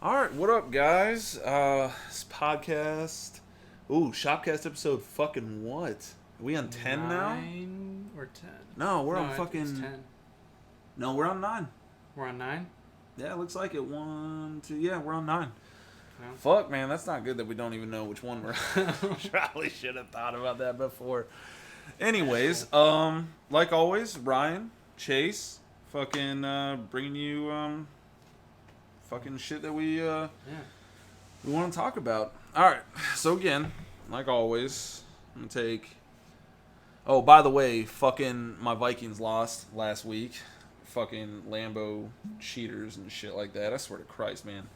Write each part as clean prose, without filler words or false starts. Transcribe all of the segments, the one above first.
All right, what up, guys? This podcast. Ooh, ShopCast episode fucking what? Are we on 10 now? 9 or 10? No, we're No, on I think it's fucking. 10. No, we're on 9. We're on 9? Yeah, it looks like it. 1, 2. Yeah, we're on 9. No. Fuck, man, that's not good that we don't even know which one we're on. Probably should have thought about that before. Anyways, like always, Ryan, Chase, fucking bringing you fucking shit that we want to talk about. All right. So again, like always, I'm gonna take. Oh, by the way, fucking my Vikings lost last week. Fucking Lambeau cheaters and shit like that. I swear to Christ, man.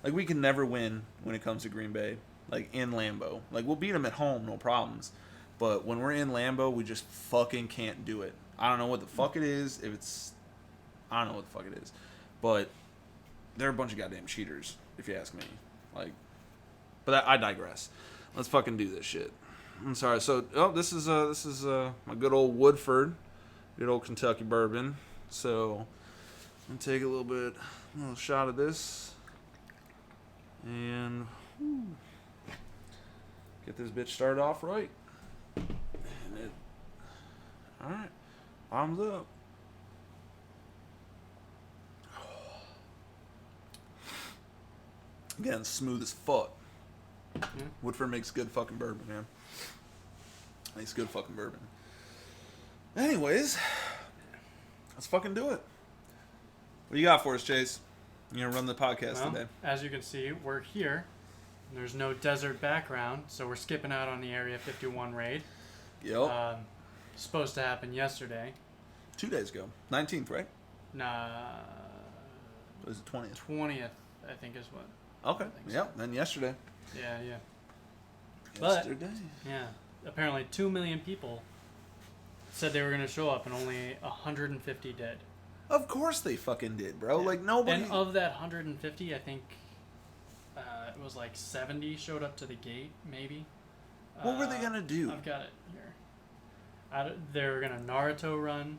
Like we can never win when it comes to Green Bay. Like in Lambeau. Like we'll beat them at home, no problems. But when we're in Lambeau, we just fucking can't do it. I don't know what the fuck it is. I don't know what the fuck it is. But they're a bunch of goddamn cheaters, if you ask me. Like, but I digress. Let's fucking do this shit. I'm sorry. So, this is my good old Woodford, good old Kentucky bourbon. So, I'm gonna take a little shot of this, and get this bitch started off right. All right, bottoms up. Again, smooth as fuck. Yeah. Woodford makes good fucking bourbon, man. Makes good fucking bourbon. Anyways, let's fucking do it. What do you got for us, Chase? You gonna run the podcast today? As you can see, we're here. There's no desert background, so we're skipping out on the Area 51 raid. Yep. Supposed to happen yesterday. 2 days ago. 19th, right? Nah. What is it, 20th? 20th, I think is what. Okay. So. Yep. Then yesterday. Yeah. Yesterday. Yeah. Apparently 2 million people said they were going to show up and only 150 did. Of course they fucking did, bro. Yeah. Like, nobody... And of that 150, I think it was like 70 showed up to the gate, maybe. What were they going to do? I've got it here. They were going to Naruto run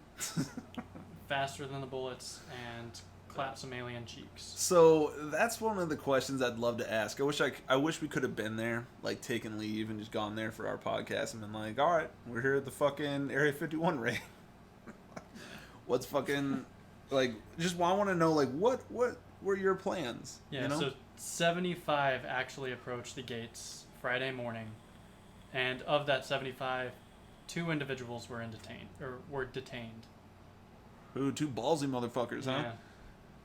faster than the bullets and clap some alien cheeks. So that's one of the questions I'd love to ask. I wish we could have been there, like taken leave and just gone there for our podcast and been like, all right, we're here at the fucking Area 51 raid. What's fucking like? Just I want to know, like, what were your plans? Yeah. You know? So 75 actually approached the gates Friday morning, and of that 75, 2 individuals were detained. Ooh, 2 ballsy motherfuckers, huh? Yeah.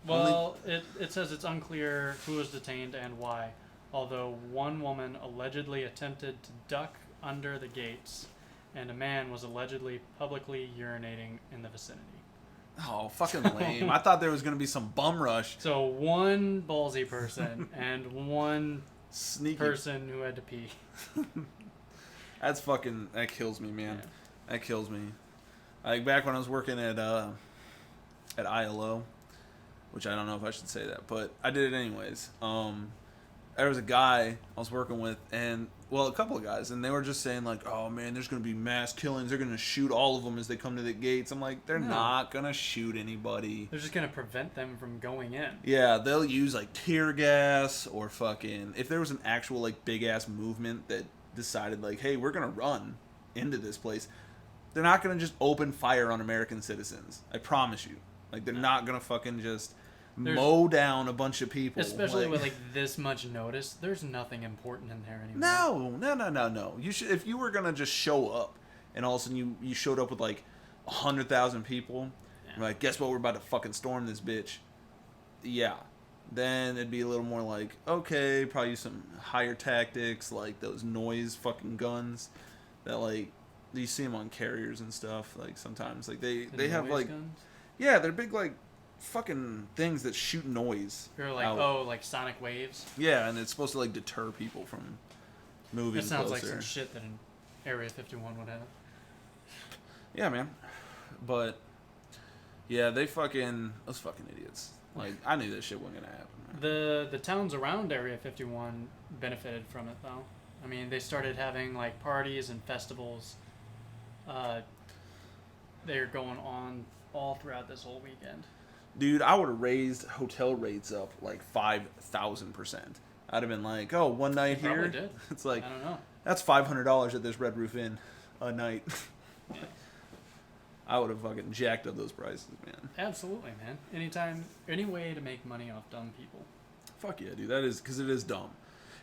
Well, it says it's unclear who was detained and why, although one woman allegedly attempted to duck under the gates, and a man was allegedly publicly urinating in the vicinity. Oh, fucking lame. I thought there was going to be some bum rush. So one ballsy person and one Sneaky person who had to pee. That kills me, man. Yeah. That kills me. Like back when I was working at ILO, which I don't know if I should say that, but I did it anyways. There was a guy I was working with, and a couple of guys, and they were just saying like, "Oh man, there's gonna be mass killings. They're gonna shoot all of them as they come to the gates." I'm like, they're not gonna shoot anybody. They're just gonna prevent them from going in. Yeah, they'll use like tear gas or fucking. If there was an actual like big ass movement that decided like, "Hey, we're gonna run into this place," they're not gonna just open fire on American citizens. I promise you. Like they're not gonna fucking just mow down a bunch of people. Especially with like this much notice, there's nothing important in there anymore. No. You should, if you were gonna just show up, and all of a sudden you showed up with like 100,000 people, like, guess what? We're about to fucking storm this bitch. Yeah, then it'd be a little more like, okay, probably use some higher tactics, like those noise fucking guns that like you see them on carriers and stuff. Like sometimes like they have like guns? Yeah, they're big like fucking things that shoot noise. You're like, out. like sonic waves. Yeah, and it's supposed to like deter people from moving It sounds closer. like some shit that an Area 51 would have. Yeah, man. But yeah, those fucking idiots. Like I knew this shit wasn't gonna happen. The towns around Area 51 benefited from it though. I mean, they started having like parties and festivals. They're going on all throughout this whole weekend. Dude, I would have raised hotel rates up like 5,000%. I'd have been like, oh, one night You here. probably did. It's like, I don't know. that's $500 at this Red Roof Inn a night. Yeah. I would have fucking jacked up those prices, man. Absolutely, man. Anytime, any way to make money off dumb people. Fuck yeah, dude. That is, because it is dumb.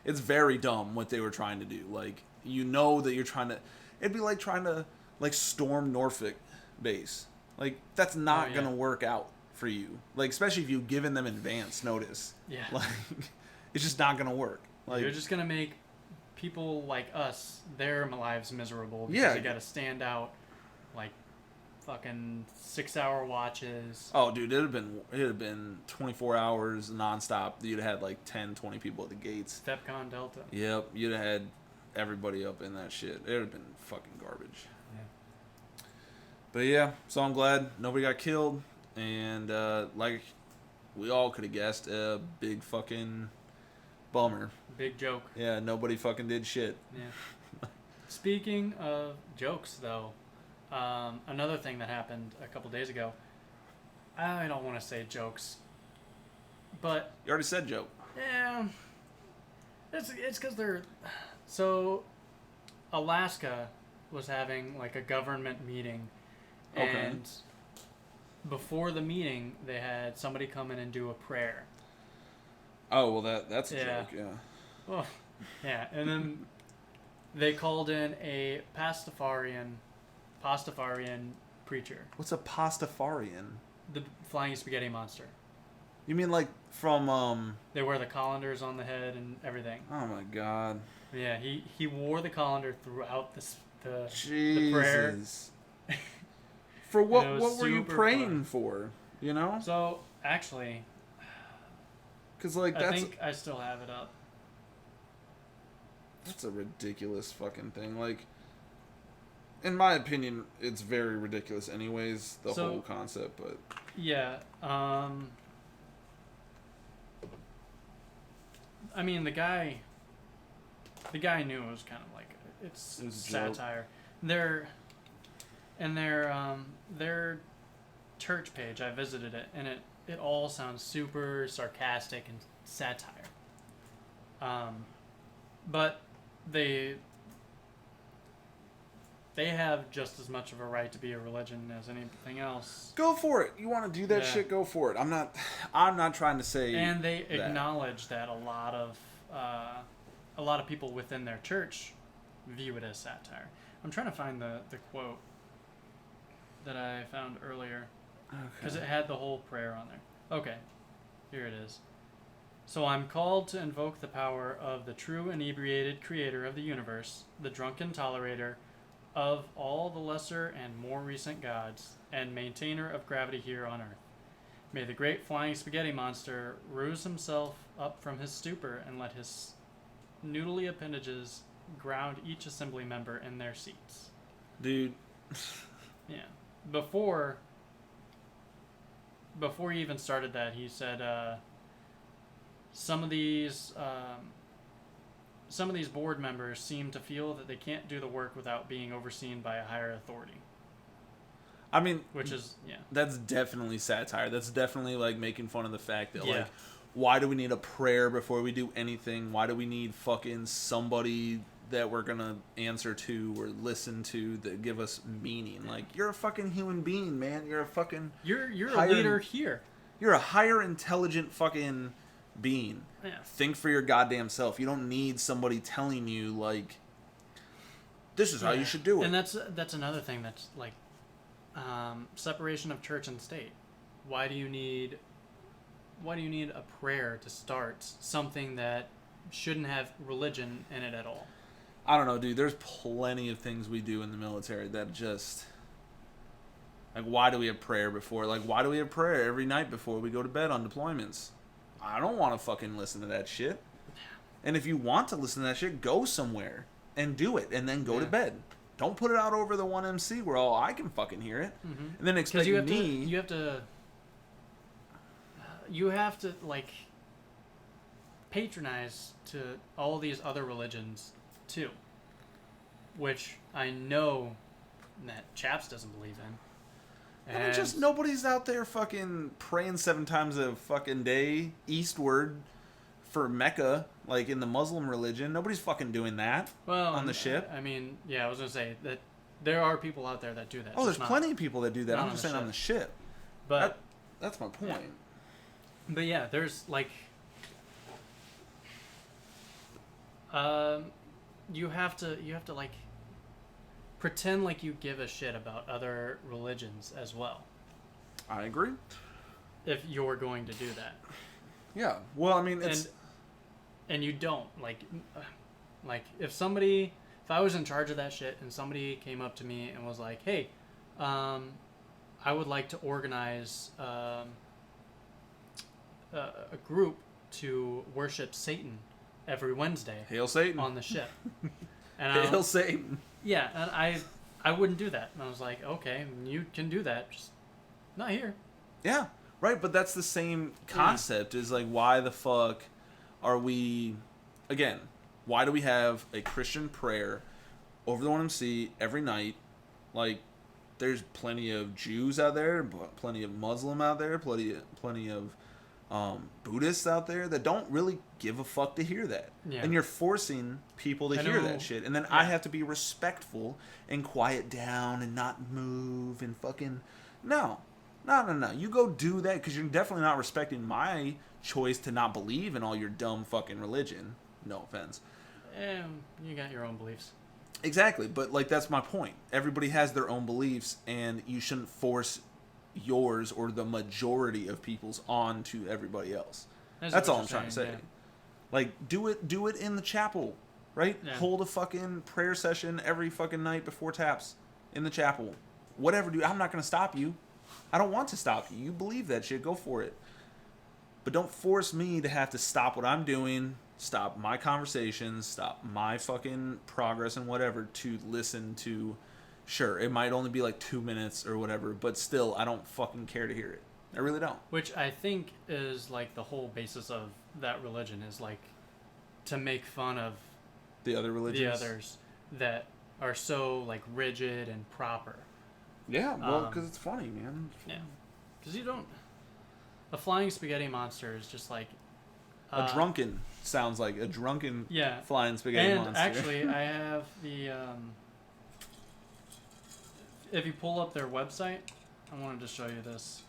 It's very dumb what they were trying to do. Like, you know that you're trying to, it'd be like trying to, like, storm Norfolk base. Like, that's not going to work out for you. Like, especially if you've given them advance notice. Yeah. Like, it's just not going to work. Like, you're just going to make people like us, their lives miserable because Yeah. they got to stand out, like, fucking 6-hour watches. Oh, dude, it'd have been 24 hours nonstop. You'd have had like 10, 20 people at the gates. Stepcon Delta. Yep, you'd have had everybody up in that shit. It would have been fucking garbage. Yeah. But yeah, so I'm glad nobody got killed, and like we all could have guessed, a big fucking bummer. Big joke. Yeah, nobody fucking did shit. Yeah. Speaking of jokes, though, another thing that happened a couple days ago. I don't want to say jokes, but You already said joke. yeah, it's because they're so. Alaska was having like a government meeting, Okay. and before the meeting, they had somebody come in and do a prayer. Oh, well, that's a Yeah. joke, yeah. Oh, yeah, and then they called in a Pastafarian preacher, What's a Pastafarian? the flying spaghetti monster. You mean like from, They wear the colanders on the head and everything. oh my god. Yeah, he wore the colander throughout the prayer. Jesus. For what? And it was What were you super praying fun. for? You know? So actually, Because like I think I still have it up. that's a ridiculous fucking thing. Like, in my opinion, it's very ridiculous. Anyways, the So- whole concept. But Yeah. I mean, the guy knew it was kind of like It was a joke. satire. Their church page, I visited it, and it all sounds super sarcastic and satire. But they have just as much of a right to be a religion as anything else. go for it. You want to do that Yeah. shit? Go for it. I'm not trying to say. And they that. acknowledge that a lot of people within their church view it as satire. I'm trying to find the quote that I found earlier because it had the whole prayer on there. Okay, here it is. So I'm called to invoke the power of the true inebriated creator of the universe, the drunken tolerator of all the lesser and more recent gods, and maintainer of gravity here on earth. May the great flying spaghetti monster rouse himself up from his stupor and let his noodly appendages ground each assembly member in their seats. Dude. Yeah. Before he even started that, he said some of these board members seem to feel that they can't do the work without being overseen by a higher authority. I mean, Which is, yeah. that's definitely satire. That's definitely like making fun of the fact that Yeah. like, why do we need a prayer before we do anything? Why do we need fucking somebody that we're gonna answer to or listen to that give us meaning? Like, you're a fucking human being, man. You're a fucking You're a higher- leader here. You're a higher intelligent fucking being. Yeah. Think for your goddamn self. You don't need somebody telling you like, this is how you should do it. And that's another thing that's like separation of church and state. Why do you need a prayer to start something that shouldn't have religion in it at all? I don't know, dude. There's plenty of things we do in the military that just... Like, why do we have prayer before? Like, why do we have prayer every night before we go to bed on deployments? I don't want to fucking listen to that shit. And if you want to listen to that shit, go somewhere and do it, and then go to bed. Don't put it out over the one MC where all I can fucking hear it, and then expect you have to like patronize to all these other religions too, which I know that Chaps doesn't believe in. And just nobody's out there fucking praying 7 times a fucking day eastward for Mecca, like in the Muslim religion. Nobody's fucking doing that on the ship. I mean, yeah, I was gonna say that there are people out there that do that. Oh, there's plenty of people that do that. I'm just saying ship. on the ship. But that's my point. Yeah. But yeah, there's like, you have to like pretend like you give a shit about other religions as well. I agree. If you're going to do that. Yeah. Well, I mean, it's and you don't like if I was in charge of that shit and somebody came up to me and was like, "Hey, I would like to organize a group to worship Satan every Wednesday." Hail Satan on the ship. And Hail Satan. Yeah, and I wouldn't do that. And I was like, okay, you can do that, just not here. Yeah, right. But that's the same concept. Is like, why the fuck are we? Again, why do we have a Christian prayer over the 1MC every night? Like, there's plenty of Jews out there, plenty of Muslim out there, plenty of Buddhists out there that don't really give a fuck to hear that. Yeah. And you're forcing people to hear that shit. And then I have to be respectful and quiet down and not move and fucking... No. You go do that because you're definitely not respecting my choice to not believe in all your dumb fucking religion. No offense. You got your own beliefs. Exactly. But, like, that's my point. Everybody has their own beliefs, and you shouldn't force yours or the majority of people's on to everybody else. That's all I'm trying to say. Yeah. Like, do it in the chapel, right? Yeah. Hold a fucking prayer session every fucking night before taps in the chapel. Whatever, dude. I'm not going to stop you. I don't want to stop you. You believe that shit. Go for it. But don't force me to have to stop what I'm doing, stop my conversations, stop my fucking progress and whatever to listen to. Sure, it might only be like 2 minutes or whatever, but still, I don't fucking care to hear it. I really don't. Which I think is like the whole basis of that religion is like to make fun of the other religions, the others that are so like rigid and proper. Yeah, well, because it's funny, man. Yeah, because you don't. A flying spaghetti monster is just like a drunken sounds like a drunken flying spaghetti monster. And actually, I have the. If you pull up their website, I wanted to show you this.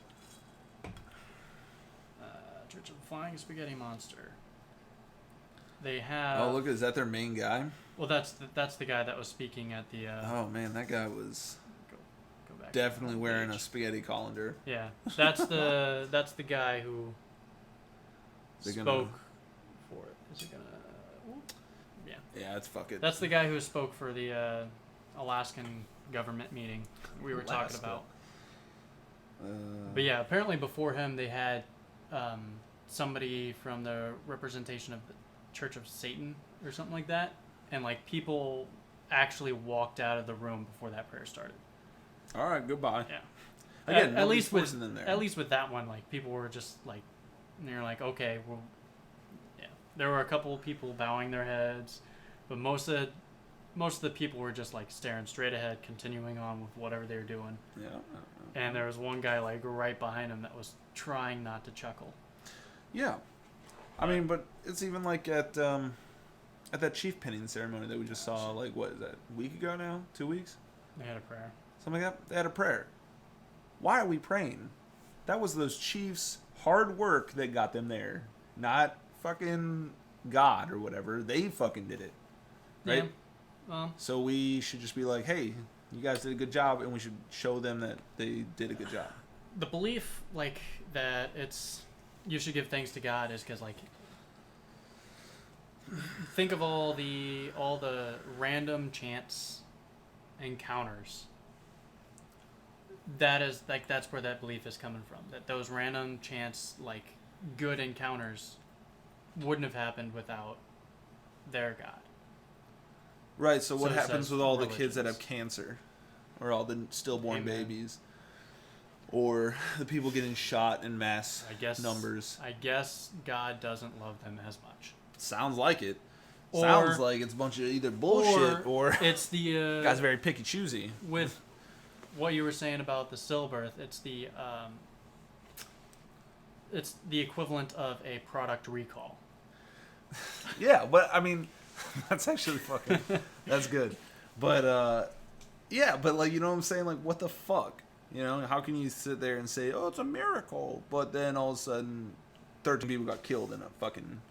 Church of the Flying Spaghetti Monster. They have. Oh, look! Is that their main guy? Well, that's the guy that was speaking at the. Oh man, that guy was. Go back. Definitely wearing a spaghetti colander. Yeah, that's the guy who. Spoke for it. Is it gonna? Yeah. Yeah, it's fucking. That's the guy who spoke for the Alaskan government meeting we were talking about. But yeah, apparently before him they had somebody from the representation of the Church of Satan or something like that, and like people actually walked out of the room before that prayer started. All right, goodbye. Yeah. Again, at least with that one, like people were just like, and they're like, okay, well, yeah. There were a couple of people bowing their heads, but most of the people were just like staring straight ahead, continuing on with whatever they were doing. Yeah. And there was one guy like right behind him that was trying not to chuckle. Yeah. I mean, but it's even like at that chief pinning ceremony that we just saw, like, what is that, a week ago now? 2 weeks? They had a prayer. Something like that? They had a prayer. Why are we praying? That was those chiefs' hard work that got them there. Not fucking God or whatever. They fucking did it. Right? Yeah. So we should just be like, hey, you guys did a good job, and we should show them that they did a good job. The belief, like, that you should give thanks to God is because, like, think of all the random chance encounters. That's where that belief is coming from. That those random chance, like, good encounters wouldn't have happened without their God. Right, so what happens with all the kids that have cancer? Or all the stillborn babies? Or the people getting shot in mass numbers? I guess God doesn't love them as much. Sounds like it. Sounds like it's a bunch of either bullshit or it's the... guy's very picky choosy. what you were saying about the stillbirth, it's the equivalent of a product recall. Yeah, but I mean, that's actually fucking, that's good. But, yeah, but like, you know what I'm saying? Like, what the fuck? You know, how can you sit there and say, oh, it's a miracle, but then all of a sudden 13 people got killed in a fucking,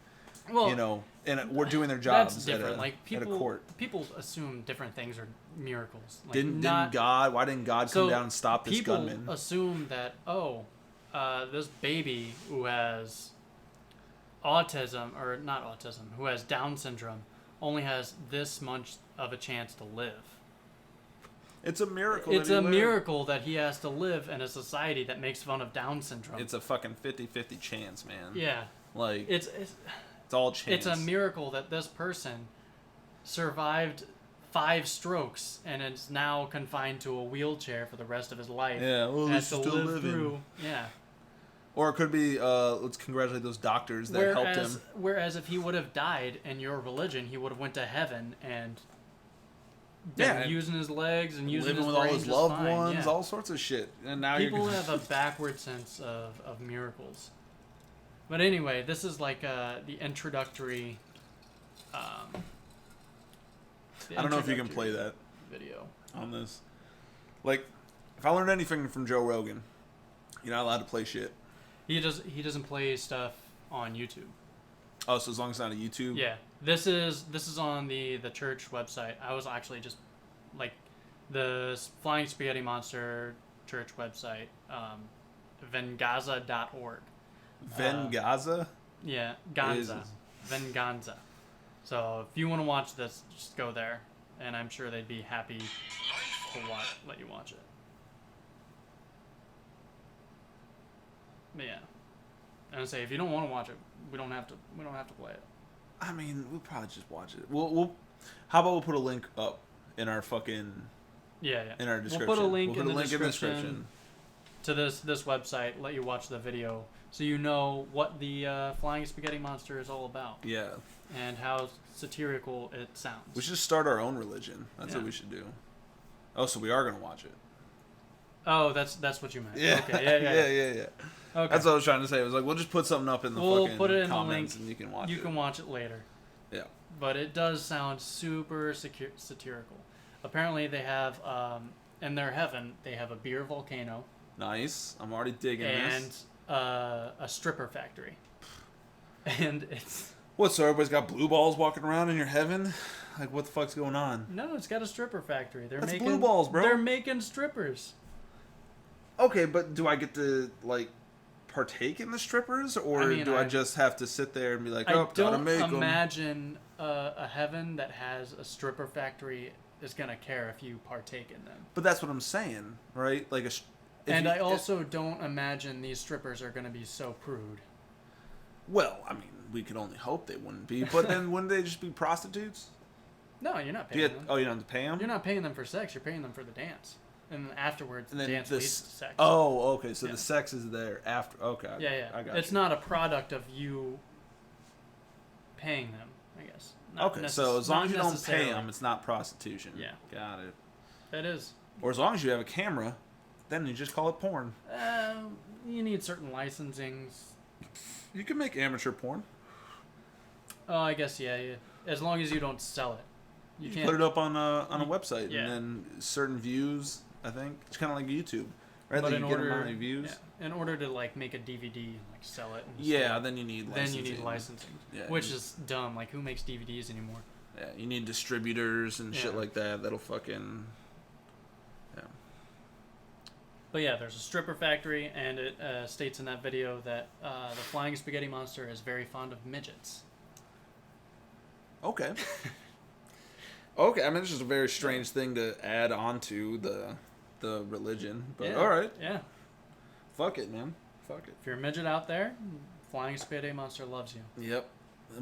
you know, and we're doing their jobs that's different. Like at a court. People assume different things are miracles. Like Didn't God, why didn't God come down and stop this gunman? People assume that, this baby who has autism, or not autism, who has Down syndrome, only has this much of a chance to live. It's a miracle. It's a miracle that he has to live in a society that makes fun of Down syndrome. It's a fucking 50-50 chance, man. Yeah. Like, it's all chance. It's a miracle that this person survived 5 strokes and is now confined to a wheelchair for the rest of his life. Yeah, well, has to still live living. through. Yeah. Or it could be, let's congratulate those doctors that helped him. Whereas if he would have died in your religion, he would have went to heaven and been using his legs and using living his with all his loved ones, yeah. all sorts of shit. And now people have a backward sense of miracles. But anyway, this is like the introductory. I don't know if you can play that video on this. Like, if I learned anything from Joe Rogan, you're not allowed to play shit. He doesn't play stuff on YouTube. Oh, so as long as it's not a YouTube? Yeah. This is on the church website. I was actually just like the Flying Spaghetti Monster church website, vengaza.org. Vengaza? Yeah, Ganza. Venganza. So if you want to watch this, just go there, and I'm sure they'd be happy to let you watch it. But yeah, and I say if you don't want to watch it, we don't have to play it. I mean, we'll probably just watch it. We'll how about we'll put a link up in our fucking in our description. We'll put a link in the description to this website. Let you watch the video so you know what the Flying Spaghetti Monster is all about. Yeah. And how satirical it sounds. We should start our own religion. That's what we should do. Oh, so we are gonna watch it. Oh, that's what you meant. Yeah. Okay. Yeah. Okay. That's what I was trying to say. I was like, we'll just put something up in the fucking put it in comments the link, and you can watch it. You can watch it later. Yeah. But it does sound super satirical. Apparently they have, in their heaven, they have a beer volcano. Nice. I'm already digging this. And a stripper factory. And it's... What, so everybody's got blue balls walking around in your heaven? Like, what the fuck's going on? No, it's got a stripper factory. That's blue balls, bro. They're making strippers. Okay, but do I get to, like, partake in the strippers? Or do I just have to sit there and be like, oh, gotta make them? I don't imagine a heaven that has a stripper factory is going to care if you partake in them. But that's what I'm saying, right? Like I also don't imagine these strippers are going to be so prude. Well, I mean, we could only hope they wouldn't be. But then wouldn't they just be prostitutes? No, you're not paying them. Oh, you don't have to pay them? You're not paying them for sex. You're paying them for the dance. And then afterwards, the dance leads to sex. Oh, okay. So the sex is there after. Okay. Yeah. I got it's not a product of you paying them, I guess. Okay, so as long as you don't pay them, it's not prostitution. Yeah. Got it. It is. Or as long as you have a camera, then you just call it porn. You need certain licensings. You can make amateur porn. Oh, I guess, yeah. As long as you don't sell it. You can put it up on a website and then certain views, I think. It's kind of like YouTube. Right? But like you get a amount of views. Yeah. In order to like make a DVD and like sell it. And then you need licensing. Yeah, which is dumb. Like, who makes DVDs anymore? Yeah, you need distributors and shit like that. That'll fucking... Yeah. But yeah, there's a stripper factory, and it states in that video that the Flying Spaghetti Monster is very fond of midgets. Okay. Okay, I mean, it's just a very strange thing to add on to the religion. But alright. Yeah. Fuck it, man. Fuck it. If you're a midget out there, Flying Spaghetti Monster loves you. Yep.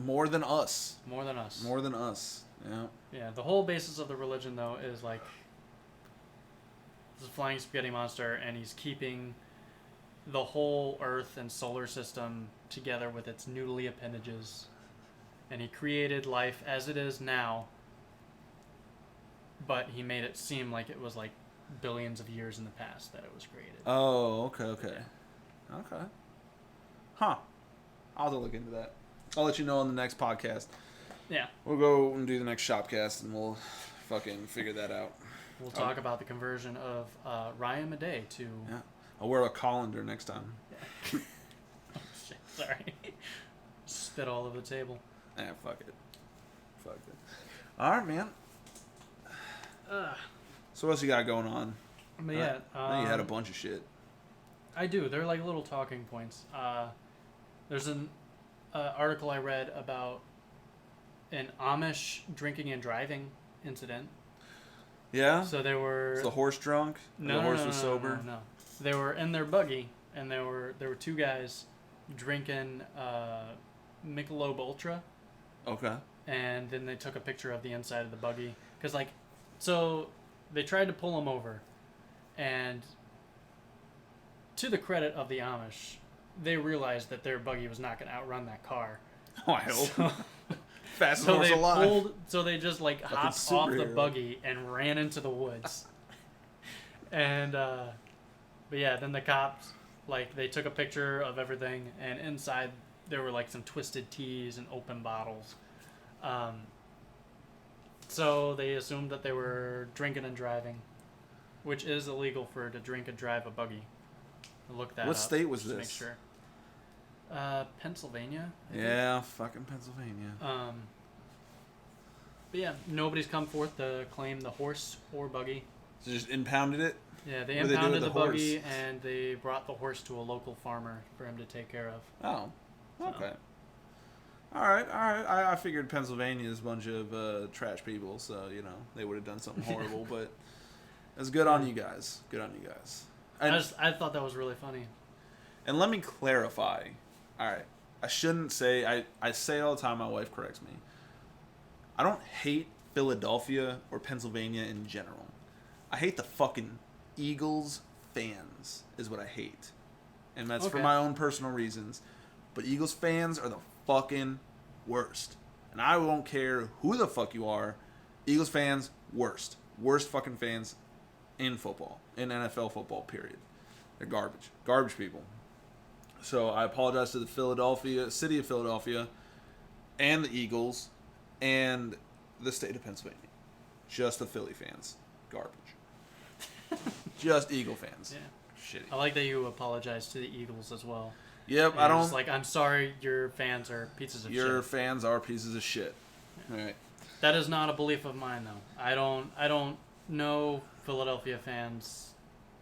More than us. More than us. More than us. Yeah. Yeah, the whole basis of the religion, though, is like... This is Flying Spaghetti Monster, and he's keeping the whole Earth and solar system together with its noodly appendages. And he created life as it is now, but he made it seem like it was like billions of years in the past that it was created. Oh, okay. Huh. I'll have to look into that. I'll let you know on the next podcast. Yeah. We'll go and do the next ShopCast, and we'll fucking figure that out. We'll talk about the conversion of Ryan Madej to... Yeah. I'll wear a colander next time. Yeah. Oh, shit. Sorry. Spit all over the table. Fuck it. All right, man. So what else you got going on? But yeah. I know you had a bunch of shit. I do. They're like little talking points. There's an article I read about an Amish drinking and driving incident. Yeah? So they were... Was the horse drunk? No, the horse was sober? No. They were in their buggy, and there were two guys drinking Michelob Ultra. Okay. And then they took a picture of the inside of the buggy. Because, like, so they tried to pull them over. And to the credit of the Amish, they realized that their buggy was not going to outrun that car. Oh, I hope. Fastest horse alive. So they just, like, hopped off the buggy and ran into the woods. And, but yeah, then the cops, like, they took a picture of everything. And inside, there were, like, some twisted teas and open bottles. So they assumed that they were drinking and driving, which is illegal to drink and drive a buggy. Look that up. What state was this? Make sure. Pennsylvania. Yeah, fucking Pennsylvania. But yeah, nobody's come forth to claim the horse or buggy. So just impounded it? Yeah, they impounded the buggy and they brought the horse to a local farmer for him to take care of. Oh, okay. All right. I figured Pennsylvania is a bunch of trash people, so, you know, they would have done something horrible, but it's good on you guys. Good on you guys. I thought that was really funny. And let me clarify. All right. I shouldn't say, I say all the time, my wife corrects me. I don't hate Philadelphia or Pennsylvania in general. I hate the fucking Eagles fans is what I hate. And that's for my own personal reasons. But Eagles fans are the fucking worst. And I won't care who the fuck you are. Eagles fans, worst. Worst fucking fans in football. In NFL football, period. They're garbage. Garbage people. So I apologize to the city of Philadelphia and the Eagles and the state of Pennsylvania. Just the Philly fans. Garbage. Just Eagle fans. Yeah. Shitty. I like that you apologize to the Eagles as well. Yep, and I don't... Just like, I'm sorry your fans are pieces of shit. Your fans are pieces of shit. Yeah. All right. That is not a belief of mine, though. I don't know Philadelphia fans.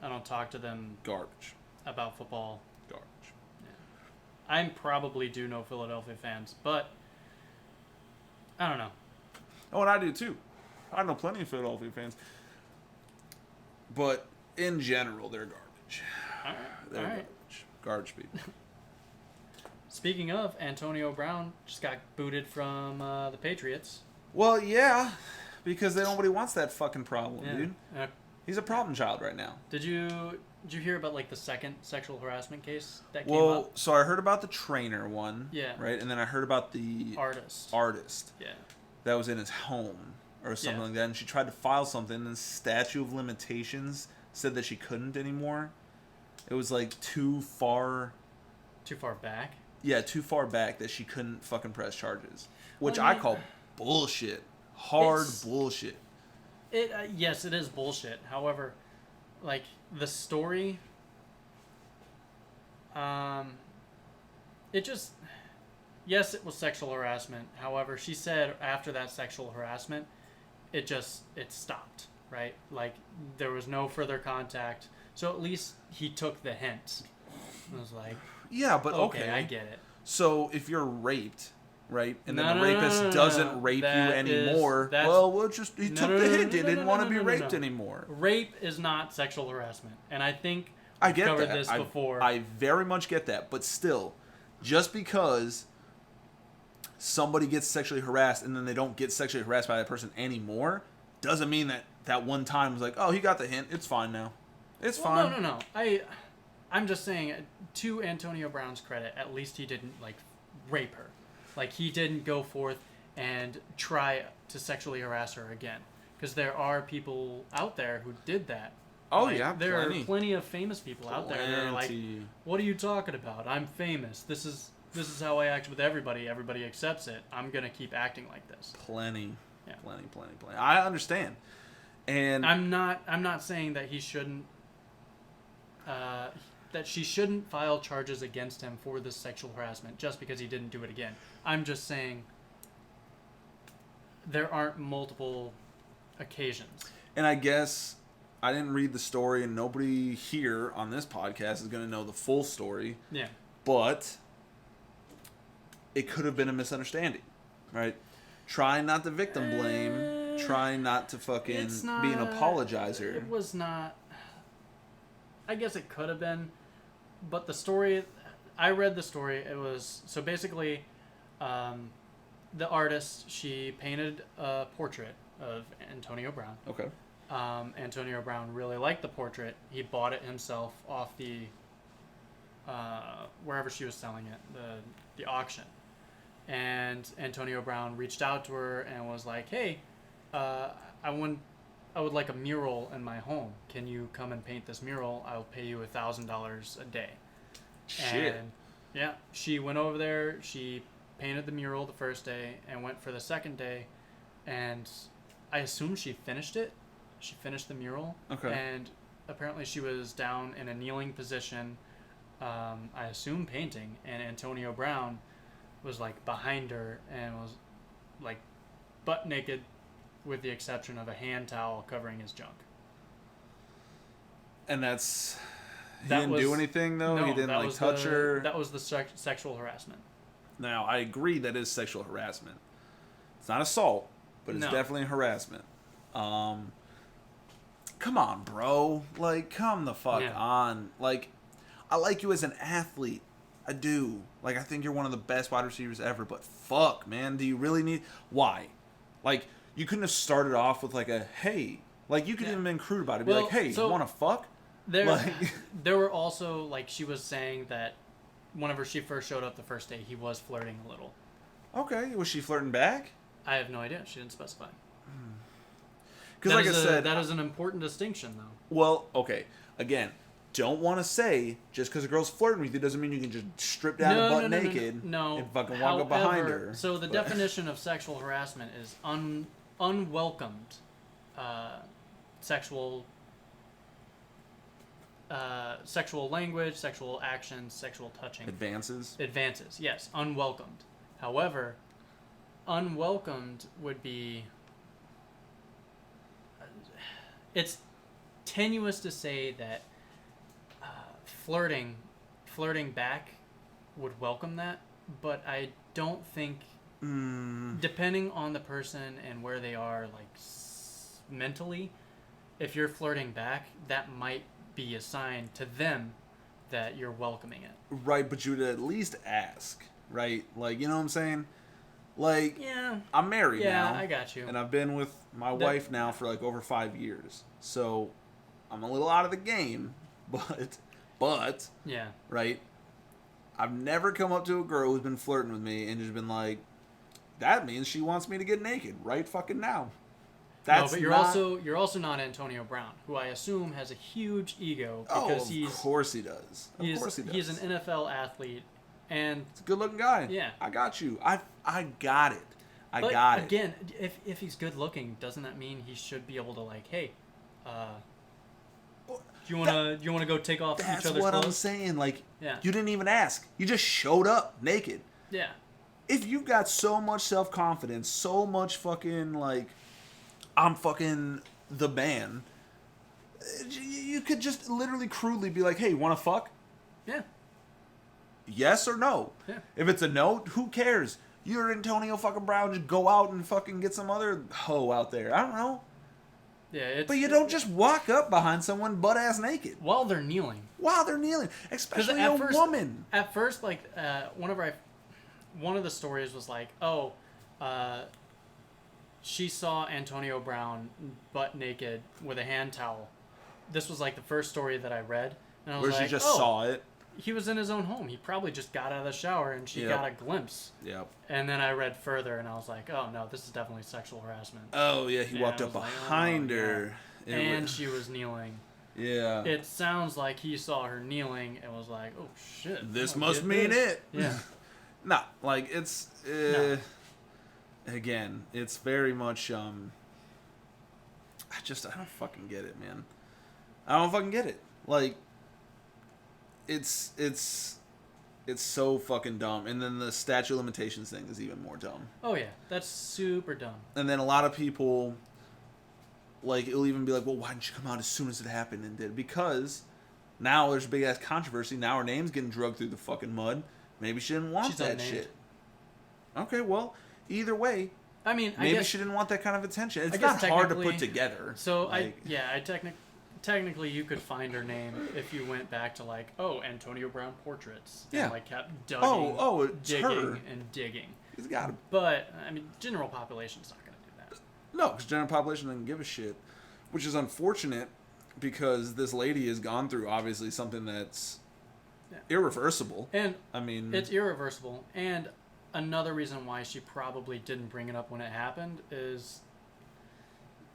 I don't talk to them... Garbage. ...about football. Garbage. Yeah. I probably do know Philadelphia fans, but... I don't know. Oh, and I do, too. I know plenty of Philadelphia fans. But, in general, they're garbage. All right. They're garbage. Garbage people. Speaking of, Antonio Brown just got booted from the Patriots. Well, yeah, because nobody wants that fucking problem, dude. He's a problem child right now. Did you hear about like the second sexual harassment case that came up? Well, so I heard about the trainer one. Yeah. Right, and then I heard about the artist. Yeah. That was in his home or something like that, and she tried to file something, and the statute of limitations said that she couldn't anymore. It was like too far back. Yeah, too far back that she couldn't fucking press charges, which I call bullshit. Bullshit. Yes, it is bullshit. However, like the story, it just, yes, it was sexual harassment. However, she said after that sexual harassment, it stopped, right? Like there was no further contact. So at least he took the hint. I was like, yeah, but okay, I get it. So if you're raped, right, and then the rapist doesn't rape you anymore, he took the hint. He didn't want to be raped anymore. Rape is not sexual harassment, and I think I get covered that. this before. I very much get that, but still, just because somebody gets sexually harassed and then they don't get sexually harassed by that person anymore, doesn't mean that one time was like, oh, he got the hint. It's fine now. It's fine. No. I'm just saying, to Antonio Brown's credit, at least he didn't, like, rape her. Like, he didn't go forth and try to sexually harass her again. Because there are people out there who did that. Oh, like, yeah, there plenty. are plenty of famous people out there that are like, what are you talking about? I'm famous. This is how I act with everybody. Everybody accepts it. I'm going to keep acting like this. Plenty. Yeah. Plenty. I understand. And I'm not saying that he shouldn't that she shouldn't file charges against him for this sexual harassment just because he didn't do it again. I'm just saying there aren't multiple occasions. And I guess I didn't read the story, and nobody here on this podcast is going to know the full story. Yeah. But it could have been a misunderstanding, right? Try not to victim blame. Try not to fucking be an apologizer. It was not... I guess it could have been, but the story... I read the story. It was... So basically, the artist, she painted a portrait of Antonio Brown. Okay. Antonio Brown really liked the portrait. He bought it himself off the... wherever she was selling it, the auction. And Antonio Brown reached out to her and was like, hey, I would like a mural in my home. Can you come and paint this mural? I'll pay you $1,000 a day. Shit. And yeah, she went over there. She painted the mural the first day and went for the second day. And I assume she finished it. She finished the mural. Okay. And apparently she was down in a kneeling position, I assume painting. And Antonio Brown was like behind her and was like butt naked, with the exception of a hand towel covering his junk. And he didn't do anything though? No, he didn't like touch her? That was the sexual harassment. Now, I agree that is sexual harassment. It's not assault, but it's definitely harassment. Come on, bro. Like, come the fuck on. Like, I like you as an athlete. I do. Like, I think you're one of the best wide receivers ever, but fuck, man. Do you really need... Why? Like, you couldn't have started off with, like, a, hey. Like, you could have even been crude about it. Be like, hey, you want to fuck? There were also, like, she was saying that whenever she first showed up the first day, he was flirting a little. Okay. Was she flirting back? I have no idea. She didn't specify. Because, like I said... That is an important distinction, though. Well, okay. Again... Don't want to say just because a girl's flirting with you doesn't mean you can just strip down butt naked and fucking walk up behind her. So the definition of sexual harassment is unwelcomed sexual language, sexual actions, sexual touching. Advances, yes, unwelcomed. However, unwelcomed would be... It's tenuous to say that flirting back would welcome that, but I don't think, depending on the person and where they are, like, mentally, if you're flirting back, that might be a sign to them that you're welcoming it. Right, but you would at least ask, right? Like, you know what I'm saying? Like, yeah, I'm married now. Yeah, I got you. And I've been with my wife now for, like, over 5 years. So, I'm a little out of the game, But, yeah, right, I've never come up to a girl who's been flirting with me and just been like, that means she wants me to get naked right fucking now. That's no, but you're also not Antonio Brown, who I assume has a huge ego because of course he does. Of course he does. He's an NFL athlete, and he's a good-looking guy. Yeah, I got you. I got it. I got it. Again, if he's good-looking, doesn't that mean he should be able to, like, hey, do you wanna go take off each other's clothes? That's what I'm saying. Like, you didn't even ask. You just showed up naked. Yeah. If you got so much self-confidence, so much fucking, like, I'm fucking the man, you could just literally crudely be like, hey, wanna fuck? Yeah. Yes or no? Yeah. If it's a no, who cares? You're Antonio fucking Brown. Just go out and fucking get some other hoe out there. I don't know. Yeah, but you don't just walk up behind someone butt-ass naked. While they're kneeling. Especially a woman. At first, like, one of the stories was like, she saw Antonio Brown butt naked with a hand towel. This was, like, the first story that I read. And I was where she just saw it. He was in his own home. He probably just got out of the shower and she got a glimpse. Yep. And then I read further and I was like, oh no, this is definitely sexual harassment. Oh yeah, he walked up behind her. And she was kneeling. Yeah. It sounds like he saw her kneeling and was like, "Oh shit, This I'm must gonna mean get this." it. Yeah. Nah, like it's No. again, it's very much I don't fucking get it, man. I don't fucking get it. Like it's so fucking dumb. And then the statute of limitations thing is even more dumb. Oh yeah, that's super dumb. And then a lot of people, like, it'll even be like, well, why didn't you come out as soon as it happened and did? Because now there's a big ass controversy. Now her name's getting drugged through the fucking mud. Maybe she didn't want She's that unnamed. shit. Okay, well, either way, I mean, I maybe guess, she didn't want that kind of attention. It's I guess not hard to technically- put together. So like, technically you could find her name if you went back to like, oh, Antonio Brown portraits. Yeah. And like kept it's digging her. and digging. He's got to. But I mean, general population's not gonna do that. No, because general population doesn't give a shit, which is unfortunate because this lady has gone through obviously something that's irreversible. And I mean, it's irreversible. And another reason why she probably didn't bring it up when it happened is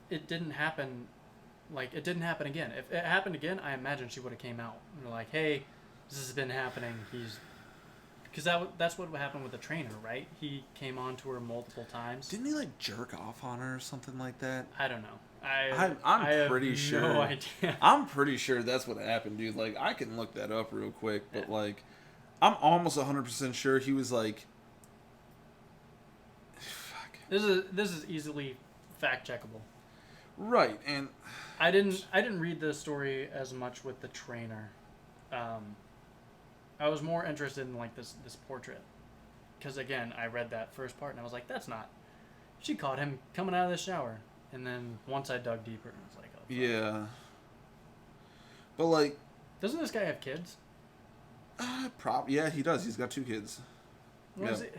it didn't happen. Like, it didn't happen again. If it happened again, I imagine she would have came out and like, hey, this has been happening. Because that's what happened with the trainer, right? He came on to her multiple times. didn't he like jerk off on her or something like that? I don't know. I'm I pretty have sure. No idea. I'm pretty sure that's what happened, dude. Like, I can look that up real quick, but like, I'm almost 100% sure he was like, fuck. This is easily fact checkable. Right, and I didn't read the story as much with the trainer. I was more interested in like this portrait, because again, I read that first part and I was like, that's not. She caught him coming out of the shower, and then once I dug deeper, I was like, oh. Fuck. yeah. But like, Doesn't this guy have kids? yeah, he does. He's got 2 kids. What Yeah. is it?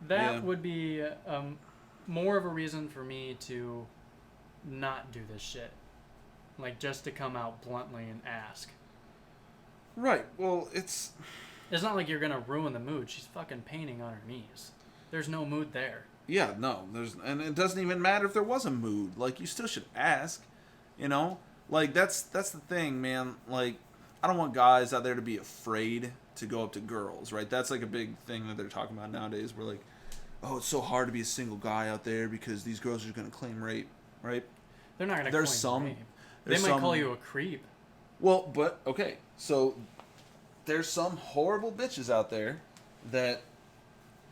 That Yeah. would be more of a reason for me to not do this shit. Like, just to come out bluntly and ask. Right. Well, it's It's not like you're gonna ruin the mood. She's fucking painting on her knees. There's no mood there. yeah, no. And it doesn't even matter if there was a mood. Like, you still should ask. You know, like that's the thing, man. Like, I don't want guys out there to be afraid to go up to girls, right? That's like a big thing that they're talking about nowadays. We're like, oh, it's so hard to be a single guy out there because these girls are gonna claim rape, right? They're not gonna. There's claim some- rape. there's They might some- call you a creep. Well, but okay, so there's some horrible bitches out there that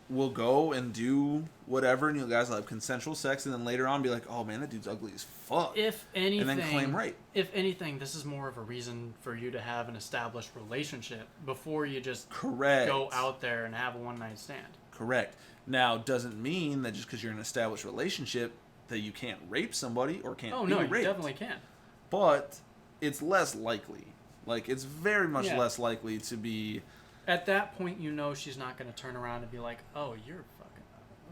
will go and do whatever, and you guys will have consensual sex, and then later on be like, oh man, that dude's ugly as fuck. If anything, and then claim rape. If anything, this is more of a reason for you to have an established relationship before you just Correct. go out there and have a one-night stand. Correct. Now, doesn't mean that just because you're in an established relationship that you can't rape somebody or can't Oh be no, you raped. definitely can. But it's less likely. Like, it's very much Yeah. less likely to be... At that point, you know she's not going to turn around and be like, "Oh, you're fucking."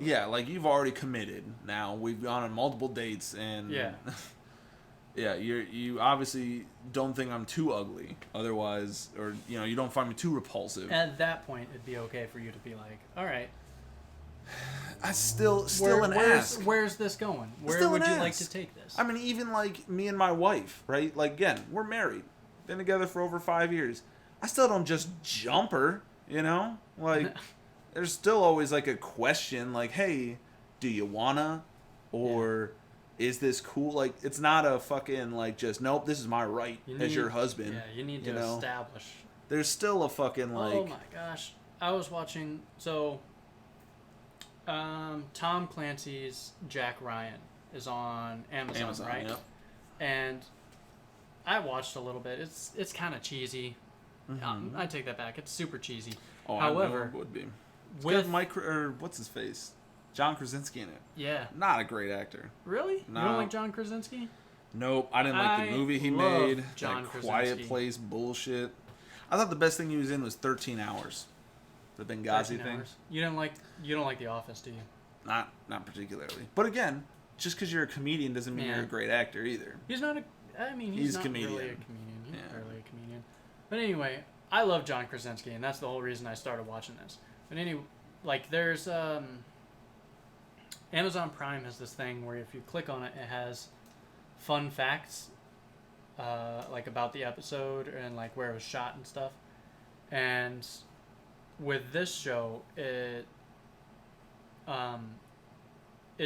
Yeah, like, you've already committed. Now, we've gone on multiple dates, and... Yeah. Yeah, you obviously don't think I'm too ugly. Otherwise, or, you know, you don't find me too repulsive. At that point, it'd be okay for you to be like, "All right, I still an ask. where's this going? Where Still would an you like ask. to take this?" I mean, even like me and my wife, right? Like, again, we're married, been together for over 5 years. I still don't just jump her, you know? Like, there's still always like a question, like, hey, do you wanna, or is this cool? Like, it's not a fucking like just nope, this is my right as your husband. Yeah, you need to know? establish. There's still a fucking like. Oh my gosh, I was watching Tom Clancy's Jack Ryan is on Amazon, right? Yep. And I watched a little bit. It's kind of cheesy. Mhm. I take that back. It's super cheesy. Oh, However, I know it would be. It's with got Mike or what's his face, John Krasinski in it. yeah, Not a great actor. really, No. you don't like John Krasinski? Nope, I didn't like I the movie he love made. John that Krasinski. Quiet Place bullshit. I thought the best thing he was in was 13 Hours. The Benghazi 13 thing. hours. You don't like The Office, do you? Not particularly. But again, just because you're a comedian doesn't mean Yeah. you're a great actor either. He's not a. I mean, He's not comedian. really a comedian. He's Yeah. barely a comedian. But anyway, I love John Krasinski, and that's the whole reason I started watching this. But anyway, like there's Amazon Prime has this thing where if you click on it, it has fun facts like about the episode and like where it was shot and stuff. And with this show, it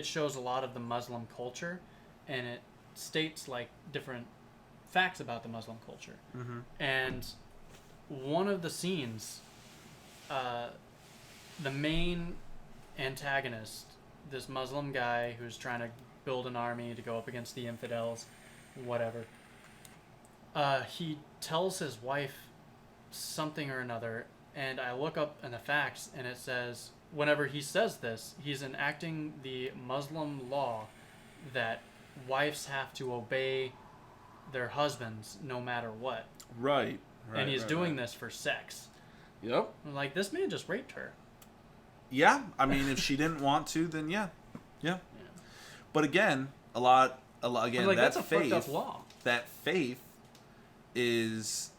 shows a lot of the Muslim culture, and it states like different facts about the Muslim culture. Mm-hmm. And one of the scenes, the main antagonist, this Muslim guy who's trying to build an army to go up against the infidels, whatever, he tells his wife something or another, and I look up in the facts, and it says whenever he says this, he's enacting the Muslim law that wives have to obey their husbands no matter what. Right. And he's doing this for sex. Yep. Like, this man just raped her. Yeah. I mean, if she didn't want to, then yeah. But again, a lot again, like, that that's a faith, fucked up law. That faith is,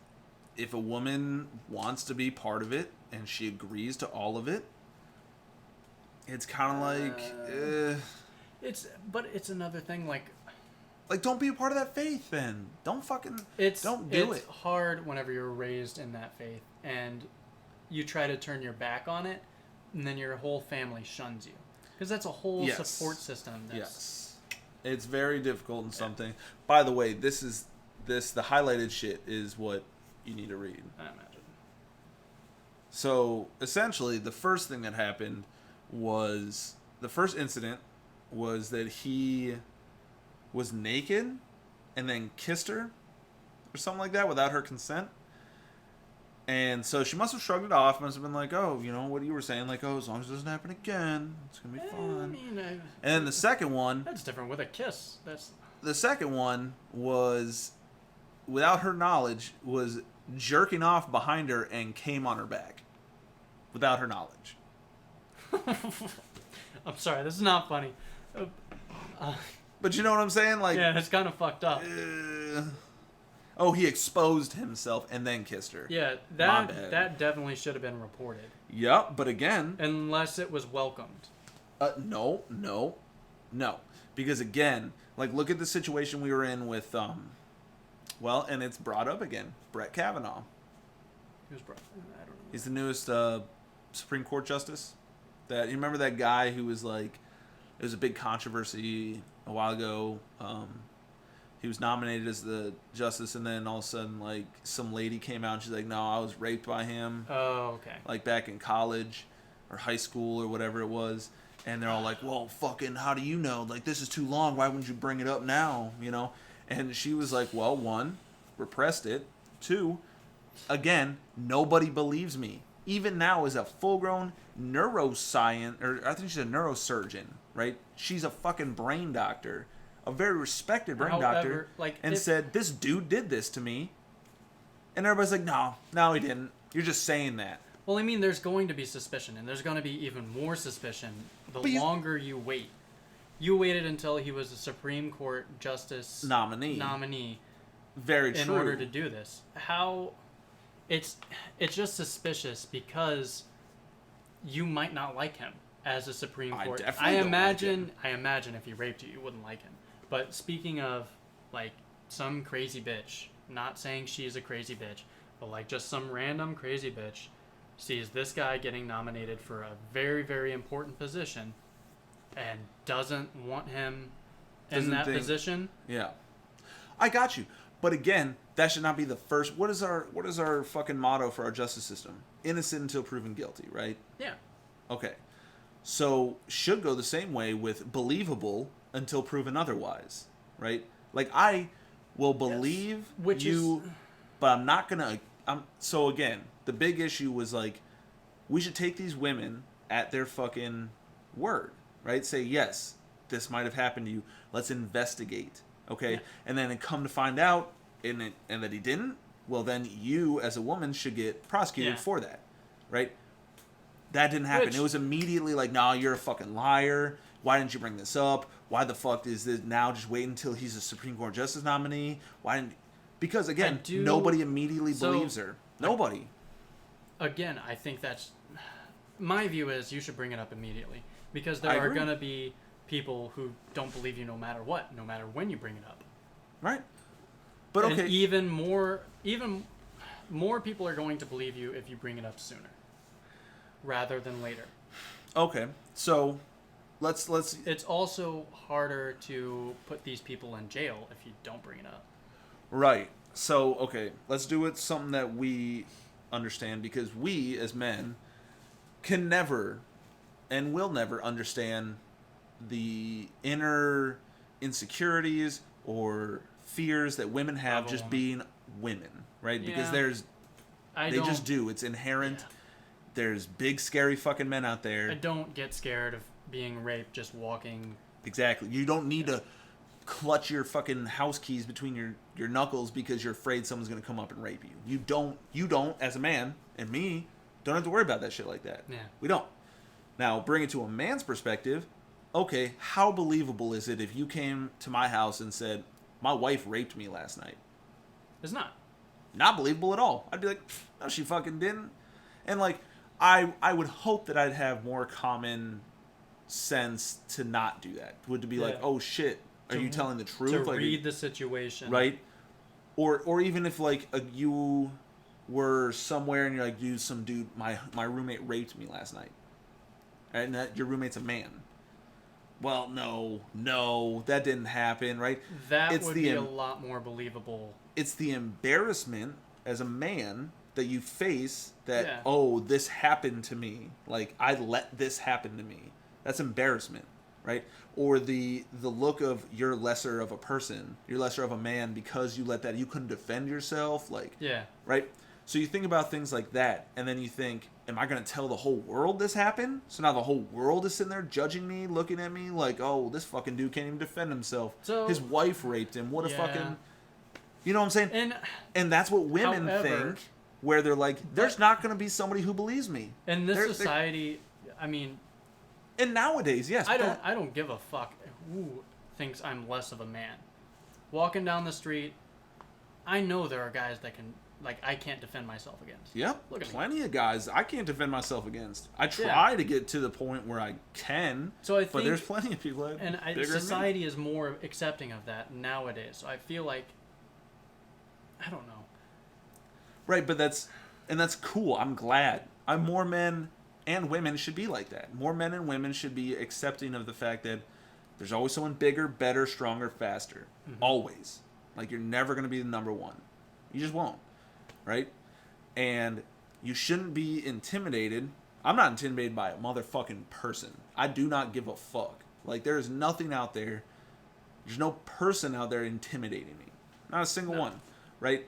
if a woman wants to be part of it and she agrees to all of it, it's kind of like, It's another thing, like don't be a part of that faith then. Don't do it. It's hard whenever you're raised in that faith and you try to turn your back on it, and then your whole family shuns you. Because that's a whole support system. Yes. It's very difficult and something. By the way, the highlighted shit is what you need to read. I imagine. So, essentially, the first thing that happened was, the first incident was that he was naked and then kissed her or something like that without her consent. And so she must have shrugged it off, must have been like, oh, you know, what you were saying, like, oh, as long as it doesn't happen again, it's going to be fun. I mean, and then the second one... That's different with a kiss. The second one was, without her knowledge, was jerking off behind her and came on her back. Without her knowledge. I'm sorry, this is not funny. But you know what I'm saying? Like, yeah, it's kind of fucked up. He exposed himself and then kissed her. Yeah, that definitely should have been reported. Yep, but again... Unless it was welcomed. No. Because again, like, look at the situation we were in with, and it's brought up again. Brett Kavanaugh. Who's Brett? I don't know. He's the newest Supreme Court justice. You remember that guy who was like... It was a big controversy a while ago. He was nominated as the justice, and then all of a sudden, like, some lady came out and she's like, no, I was raped by him. Oh, okay. Like, back in college or high school or whatever it was. And they're all like, well, fucking, how do you know? Like, this is too long. Why wouldn't you bring it up now? You know? And she was like, well, one, repressed it. Two, again, nobody believes me. Even now, as a full-grown neuroscience, or I think she's a neurosurgeon, right? She's a fucking brain doctor. A very respected brain doctor, said, this dude did this to me. And everybody's like, no, he didn't. You're just saying that. Well, I mean, there's going to be suspicion, and there's going to be even more suspicion the longer you wait. You waited until he was a Supreme Court Justice nominee. Very true. In order to do this. How... It's just suspicious because you might not like him as a Supreme Court. I imagine if he raped you, you wouldn't like him. But speaking of, like, some crazy bitch, not saying she's a crazy bitch, but, like, just some random crazy bitch sees this guy getting nominated for a very, very important position and doesn't want him in that position. Yeah. I got you. But again, that should not be the first... What is our fucking motto for our justice system? Innocent until proven guilty, right? Yeah. Okay. So, should go the same way with believable until proven otherwise, right? Like, I will believe but I'm not gonna... So, again, the big issue was, like, we should take these women at their fucking word, right? Say, yes, this might have happened to you. Let's investigate, okay? Yeah. And then come to find out and that he didn't, well, then you, as a woman, should get prosecuted for that, right? That didn't happen. It was immediately like, nah, you're a fucking liar. Why didn't you bring this up? Why the fuck is this now just wait until he's a Supreme Court Justice nominee? Why didn't... Because, again, nobody immediately believes her. Nobody. Again, I think that's... My view is you should bring it up immediately. Because there are going to be people who don't believe you no matter what, no matter when you bring it up. Right. But And okay. even more people are going to believe you if you bring it up sooner rather than later. Okay. So let's It's also harder to put these people in jail if you don't bring it up. Right. So, okay, let's do it something that we understand, because we as men can never and will never understand the inner insecurities or fears that women have just being women, right? Because they just do. It's inherent. Yeah. There's big scary fucking men out there. I don't get scared of being raped just walking. Exactly. You don't need to clutch your fucking house keys between your knuckles because you're afraid someone's going to come up and rape you. You don't as a man, and me, don't have to worry about that shit like that. Yeah. We don't. Now, bring it to a man's perspective. Okay, how believable is it if you came to my house and said, my wife raped me last night? It's not. Not believable at all. I'd be like, no, she fucking didn't. And like, I would hope that I'd have more common sense to not do that. Would to be like, oh shit, are you telling the truth? To like, read the situation. Right? Or even if like you were somewhere and you're like, dude, my roommate raped me last night. Right? And that your roommate's a man. Well, no, that didn't happen, right? That would be a lot more believable. It's the embarrassment as a man that you face that, Yeah. oh, this happened to me. Like, I let this happen to me. That's embarrassment, right? Or the look of you're lesser of a person, you're lesser of a man because you let that, you couldn't defend yourself, like, yeah, right? So you think about things like that, and then you think, am I going to tell the whole world this happened? So now the whole world is sitting there judging me, looking at me like, oh, this fucking dude can't even defend himself. So, his wife raped him. What a yeah. fucking... You know what I'm saying? And that's what women think, where they're like, there's not going to be somebody who believes me. In this society, I mean... And nowadays, yes. I don't give a fuck who thinks I'm less of a man. Walking down the street, I know there are guys that can... Like, I can't defend myself against. Yep. Plenty of guys I can't defend myself against. I try to get to the point where I can, but there's plenty of people that bigger society than me. is more accepting of that nowadays. So I feel like, I don't know. Right, but that's cool. I'm glad. More men and women should be like that. More men and women should be accepting of the fact that there's always someone bigger, better, stronger, faster. Mm-hmm. Always. Like, you're never going to be the number one. You just won't. Right? And you shouldn't be intimidated. I'm not intimidated by a motherfucking person. I do not give a fuck. Like, there is nothing out there. There's no person out there intimidating me. Not a single one. Right?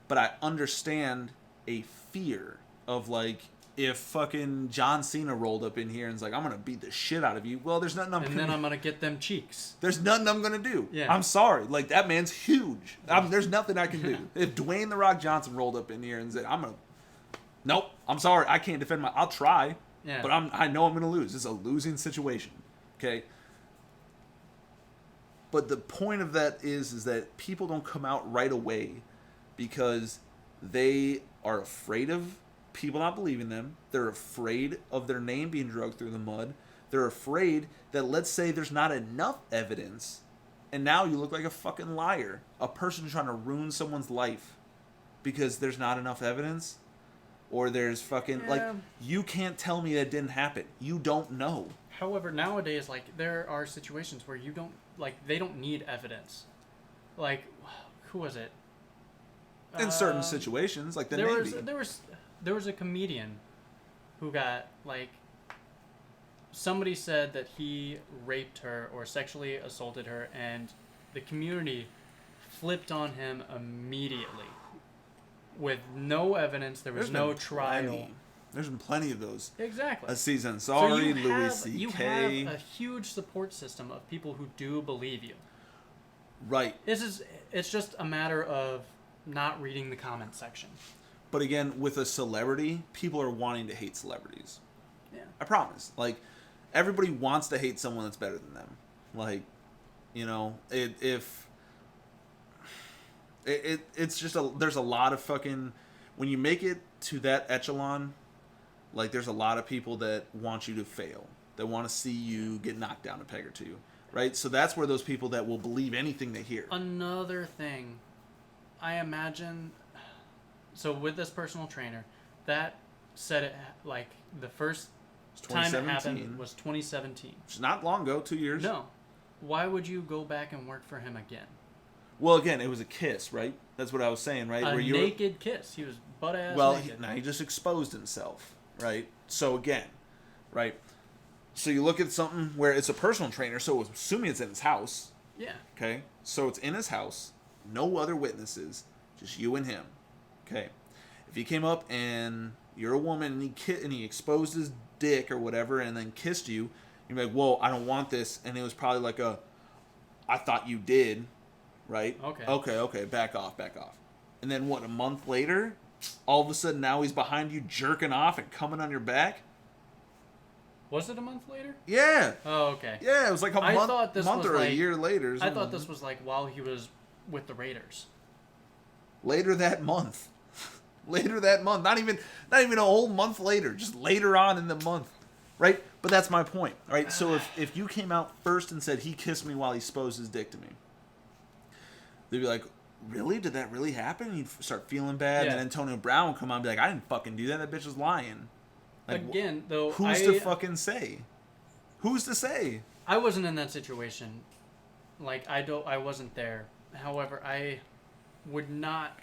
But I understand a fear of, like, if fucking John Cena rolled up in here and was like, I'm going to beat the shit out of you. Well, there's nothing I'm going to do. And then I'm going to get them cheeks. There's nothing I'm going to do. Yeah. I'm sorry. Like, that man's huge. There's nothing I can do. If Dwayne The Rock Johnson rolled up in here and said, nope, I'm sorry. I can't defend I'll try. Yeah. But I know I'm going to lose. It's a losing situation. Okay? But the point of that is that people don't come out right away because they are afraid of people not believing them. They're afraid of their name being dragged through the mud. They're afraid that, let's say there's not enough evidence, and now you look like a fucking liar. A person trying to ruin someone's life because there's not enough evidence, or there's fucking like, you can't tell me that didn't happen. You don't know. However, nowadays, like, there are situations where you don't, like, they don't need evidence. Like, who was it? In certain situations, like the Navy. There was a comedian who got, like, somebody said that he raped her or sexually assaulted her, and the community flipped on him immediately with no evidence. There was no trial. There's been plenty of those. Exactly. A season. Sorry, so Louis C.K. You have a huge support system of people who do believe you. Right. It's just a matter of not reading the comment section. But again, with a celebrity, people are wanting to hate celebrities. Yeah. I promise. Like, everybody wants to hate someone that's better than them. Like, you know, it's just there's a lot of fucking, when you make it to that echelon, like, there's a lot of people that want you to fail, that want to see you get knocked down a peg or two, right? So that's where those people that will believe anything they hear. Another thing I imagine. So with this personal trainer, that said it like the first time it happened was 2017. It's not long ago, 2 years. No. Why would you go back and work for him again? Well, again, it was a kiss, right? That's what I was saying, right? A naked kiss. He was butt-ass naked. Well, he just exposed himself, right? So, again, right? So you look at something where it's a personal trainer, so assuming it's in his house. Yeah. Okay? So it's in his house, no other witnesses, just you and him. Okay? If he came up and you're a woman and he exposed his dick or whatever and then kissed you, you'd be like, whoa, I don't want this. And it was probably like I thought you did. Right? Okay, back off. And then what, a month later, all of a sudden now he's behind you jerking off and coming on your back? Was it a month later? Yeah. Oh, okay. Yeah, it was like a month or a year later. I thought this was like while he was with the Raiders. Later that month. Not even a whole month later, just later on in the month. Right? But that's my point. Right? So if you came out first and said he kissed me while he exposed his dick to me, they'd be like, really? Did that really happen? You'd start feeling bad, and then Antonio Brown would come on and be like, I didn't fucking do that. That bitch was lying. Like, again, though, who's to fucking say? Who's to say? I wasn't in that situation. Like, I wasn't there. However, I would not.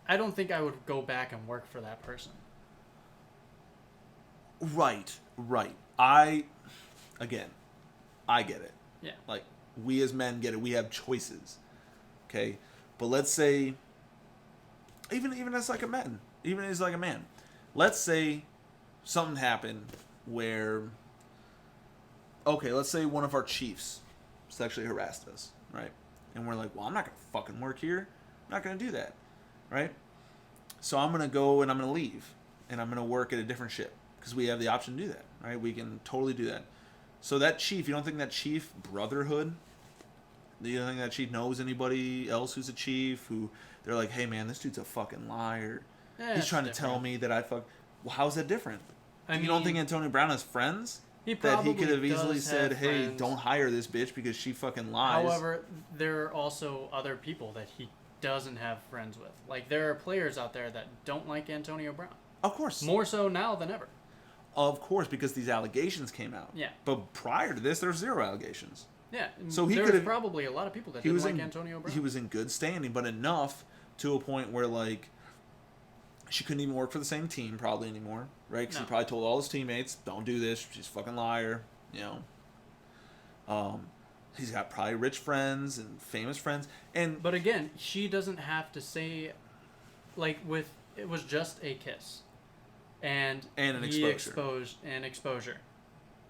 I don't think I would go back and work for that person. Right. I get it. Yeah. Like, we as men get it. We have choices. Okay? But let's say, even as like a man, let's say something happened where, okay, let's say one of our chiefs sexually harassed us, right? And we're like, well, I'm not going to fucking work here. I'm not going to do that, right? So I'm going to go and I'm going to leave. And I'm going to work at a different ship. Because we have the option to do that, right? We can totally do that. So that chief, you don't think that chief brotherhood? You don't think that chief knows anybody else who's a chief who they're like, hey man, this dude's a fucking liar. He's trying to tell me that I fuck. Well, how's that different? You don't think Antonio Brown has friends? That he could have easily said, hey, don't hire this bitch because she fucking lies. However, there are also other people that he doesn't have friends with. Like, there are players out there that don't like Antonio Brown. Of course. More so now than ever. Of course, because these allegations came out. Yeah. But prior to this, there's zero allegations. Yeah. So there was probably a lot of people that didn't like Antonio Brown. He was in good standing, but enough to a point where, like, she couldn't even work for the same team probably anymore, right? Because he probably told all his teammates, don't do this, she's a fucking liar, you know. He's got probably rich friends and famous friends. But again, she doesn't have to say, like, it was just a kiss. And an exposure.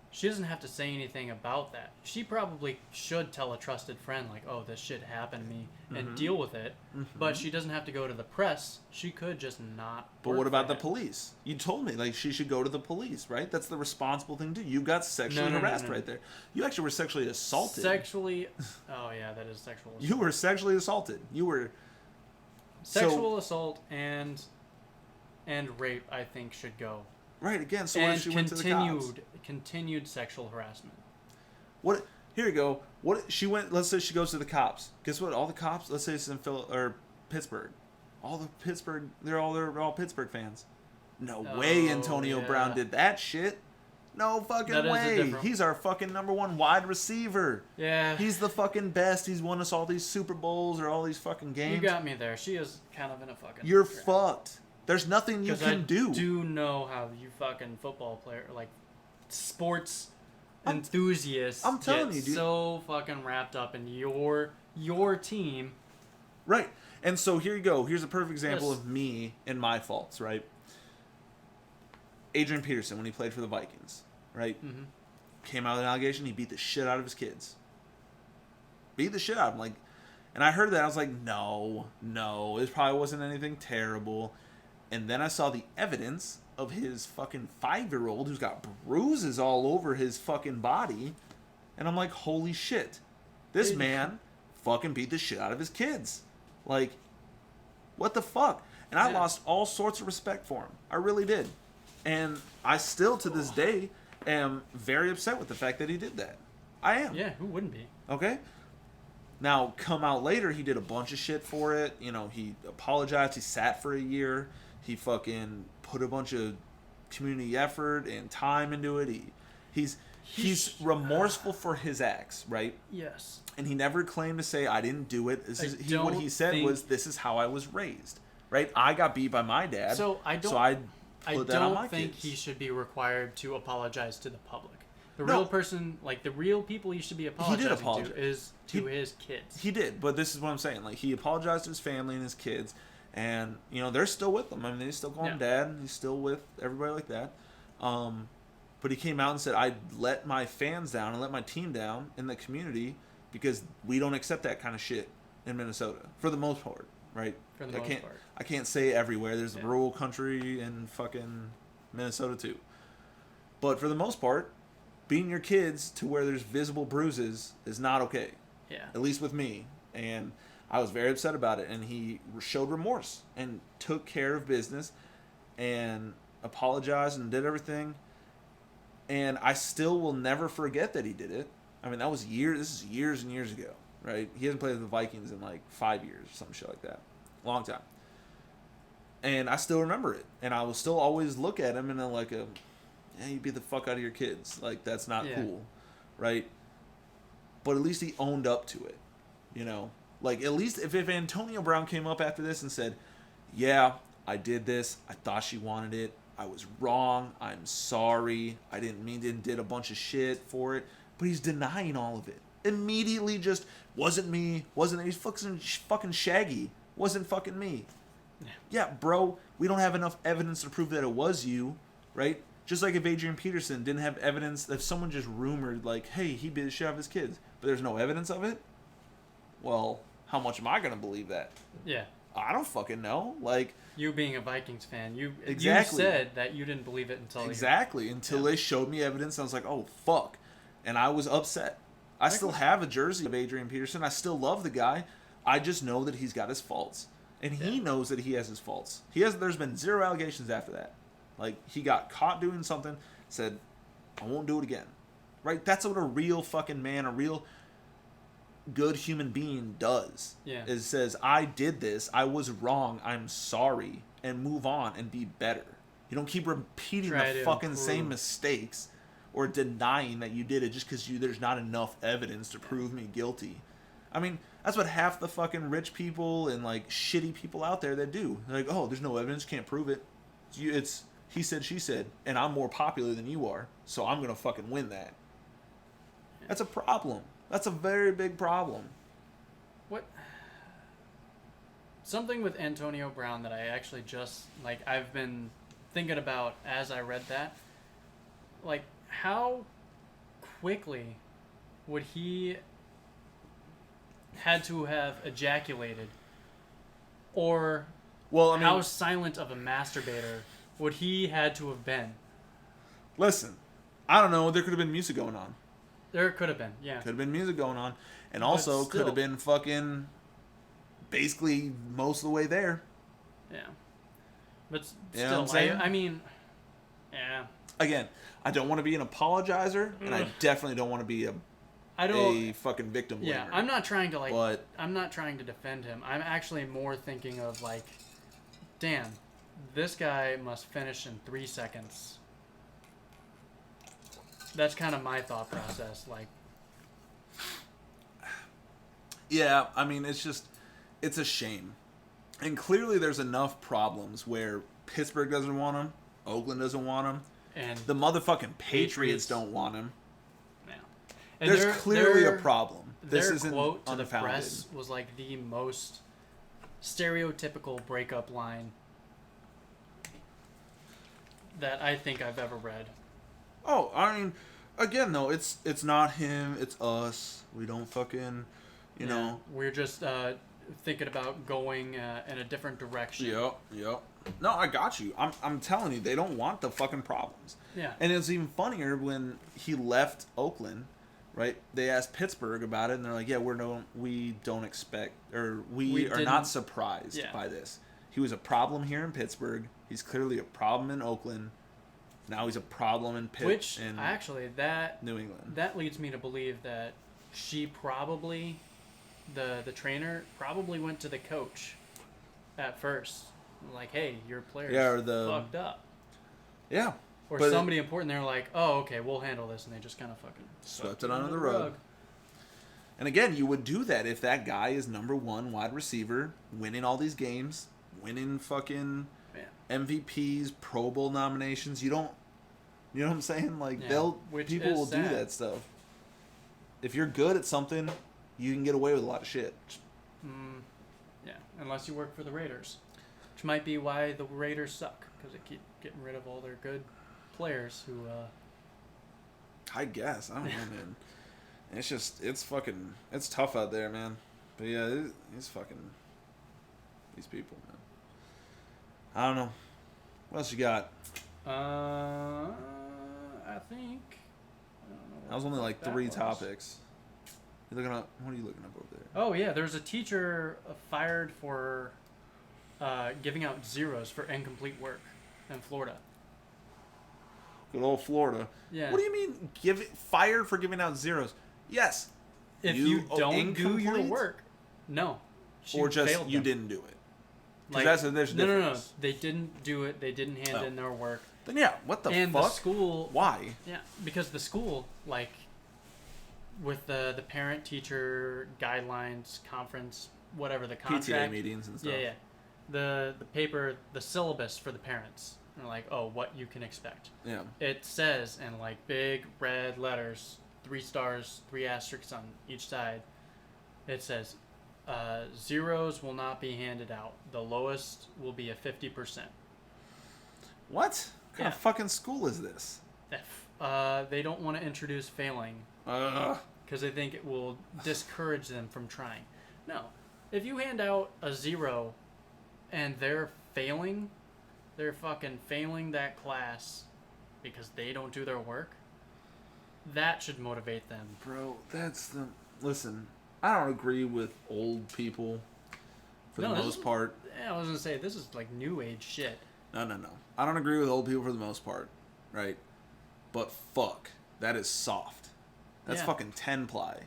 She doesn't have to say anything about that. She probably should tell a trusted friend, like, oh, this shit happened to me, and deal with it. Mm-hmm. But she doesn't have to go to the press. She could just not. But what about the police? You told me, like, she should go to the police, right? That's the responsible thing to do. You got sexually harassed right there. You actually were sexually assaulted. Oh, yeah, that is sexual assault. You were sexually assaulted. You were. Sexual assault and rape, I think, should go. Right, again, so what if she went to the cops? Continued sexual harassment. What? Here you go. What she went? Let's say she goes to the cops. Guess what? All the cops. Let's say it's in Pittsburgh. They're all Pittsburgh fans. No way Antonio Brown did that shit. No fucking way. He's our fucking number one wide receiver. Yeah. He's the fucking best. He's won us all these Super Bowls or all these fucking games. You got me there. She is kind of in a fucking. You're fucked. There's nothing you can do. I do know how you fucking football player, like sports enthusiasts, I'm telling you, dude. So fucking wrapped up in your team. Right. And so here you go. Here's a perfect example of me and my faults, right? Adrian Peterson, when he played for the Vikings, right? Mm-hmm. Came out with an allegation, he beat the shit out of his kids. Beat the shit out of them. Like, and I heard that, I was like, no, this probably wasn't anything terrible. And then I saw the evidence of his fucking 5-year-old who's got bruises all over his fucking body. And I'm like, holy shit. This man fucking beat the shit out of his kids. Like, what the fuck? And I lost all sorts of respect for him. I really did. And I still, to this day, am very upset with the fact that he did that. I am. Yeah, who wouldn't be? Okay? Now, come out later, he did a bunch of shit for it. You know, he apologized. He sat for a year. He fucking put a bunch of community effort and time into it. He's remorseful for his acts, right? Yes. And he never claimed to say, I didn't do it. What he said was, this is how I was raised, right? I got beat by my dad. I don't think he should be required to apologize to the public. The real person, like the real people he should be apologizing to is to his kids. He did, but this is what I'm saying. Like, he apologized to his family and his kids, and, you know, they're still with him. I mean, they still call him dad, and he's still with everybody like that. But he came out and said, I let my fans down and let my team down in the community because we don't accept that kind of shit in Minnesota, for the most part, right? For the most part. I can't say everywhere. There's rural country in fucking Minnesota, too. But for the most part, beating your kids to where there's visible bruises is not okay. Yeah. At least with me. And I was very upset about it. And he showed remorse and took care of business and apologized and did everything. And I still will never forget that he did it. I mean, this is years and years ago, right? He hasn't played with the Vikings in like 5 years or some shit like that. Long time. And I still remember it. And I will still always look at him and I'm like, you beat the fuck out of your kids. Like, that's not cool, right? But at least he owned up to it, you know? Like, at least if Antonio Brown came up after this and said, yeah, I did this. I thought she wanted it. I was wrong. I'm sorry. I didn't mean to, did a bunch of shit for it. But he's denying all of it. Immediately just, wasn't me. He's fucking Shaggy. Wasn't fucking me. Yeah, bro, we don't have enough evidence to prove that it was you, right? Just like if Adrian Peterson didn't have evidence, if someone just rumored, like, hey, he beat the shit out of his kids, but there's no evidence of it, well, how much am I going to believe that? Yeah. I don't fucking know. Like, you being a Vikings fan, you exactly. You said that you didn't believe it until they showed me evidence, and I was like, oh, fuck. And I was upset. I still have a jersey of Adrian Peterson. I still love the guy. I just know that he's got his faults. And he knows that he has his faults. There's been zero allegations after that. Like, he got caught doing something, said, I won't do it again. Right? That's what a real fucking man, a real good human being does. Yeah. Is says, I did this, I was wrong, I'm sorry, and move on and be better. You don't keep repeating the fucking same mistakes or denying that you did it just because there's not enough evidence to prove me guilty. I mean, that's what half the fucking rich people and, like, shitty people out there that do. They're like, oh, there's no evidence, can't prove it. It's he said, she said, and I'm more popular than you are, so I'm going to fucking win that. That's a problem. That's a very big problem. What? Something with Antonio Brown that I actually just, like, I've been thinking about as I read that. Like, how quickly would he had to have ejaculated? Or how silent of a masturbator would he had to have been? Listen, I don't know. There could have been music going on. There could have been, yeah. Could have been music going on. And also could have been fucking basically most of the way there. Yeah. But still, you know what I'm saying? I mean, yeah. Again, I don't want to be an apologizer, and I definitely don't want to be a fucking victim blamer. Yeah, I'm not trying to, I'm not trying to defend him. I'm actually more thinking of, like, damn, this guy must finish in 3 seconds. That's kind of my thought process. Like, yeah, I mean, it's a shame. And clearly there's enough problems where Pittsburgh doesn't want him, Oakland doesn't want him, and the motherfucking Patriots don't want him. Yeah. And there's clearly a problem. This their isn't quote to unfounded. the press was like the most stereotypical breakup line that I think I've ever read. Oh, I mean, again, though, it's not him, it's us. We don't fucking, you know. We're just thinking about going in a different direction. Yep. No, I got you. I'm telling you, they don't want the fucking problems. Yeah. And it's even funnier when he left Oakland, right? They asked Pittsburgh about it, and they're like, yeah, we don't expect, or we are not surprised by this. He was a problem here in Pittsburgh. He's clearly a problem in Oakland. Now he's a problem in Pitt. Which, actually, New England. That leads me to believe that she probably the trainer probably went to the coach at first, like, "Hey, your player's fucked up." Yeah. Or somebody important. They're like, "Oh, okay, we'll handle this," and they just kind of fucking swept it under the rug. And again, you would do that if that guy is number one wide receiver, winning all these games, winning fucking MVPs, Pro Bowl nominations. You know what I'm saying? Like people will do that stuff. If you're good at something, you can get away with a lot of shit. Yeah, unless you work for the Raiders, which might be why the Raiders suck, because they keep getting rid of all their good players who. I guess I don't know, man. It's just it's tough out there, man. But yeah, it's fucking these people, man. I don't know. What else you got? I think. That was only like 3 topics. You looking up? What are you looking up over there? Oh yeah, there's a teacher fired for giving out zeros for incomplete work in Florida. Good old Florida. Yeah. What do you mean fired for giving out zeros? Yes. If you don't do your work, no. Or just you didn't do it. Like, there's a difference. No. They didn't do it. They didn't hand in their work. Then yeah, what the fuck? And the school. Why? Yeah, because the school, like, with the parent-teacher guidelines conference, whatever the contract. PTA meetings and stuff. Yeah. The paper, the syllabus for the parents. They're like, oh, what you can expect. Yeah. It says in like big red letters, 3 stars, 3 asterisks on each side. It says, zeros will not be handed out. The lowest will be a 50%. What kind of fucking school is this? They don't want to introduce failing because they think it will discourage them from trying. No, if you hand out a 0 and they're failing, they're fucking failing that class because they don't do their work. That should motivate them. Bro, listen, I don't agree with old people for the most part. Yeah, I was going to say, this is like new age shit. No. I don't agree with old people for the most part, right? But fuck, that is soft. That's fucking 10-ply.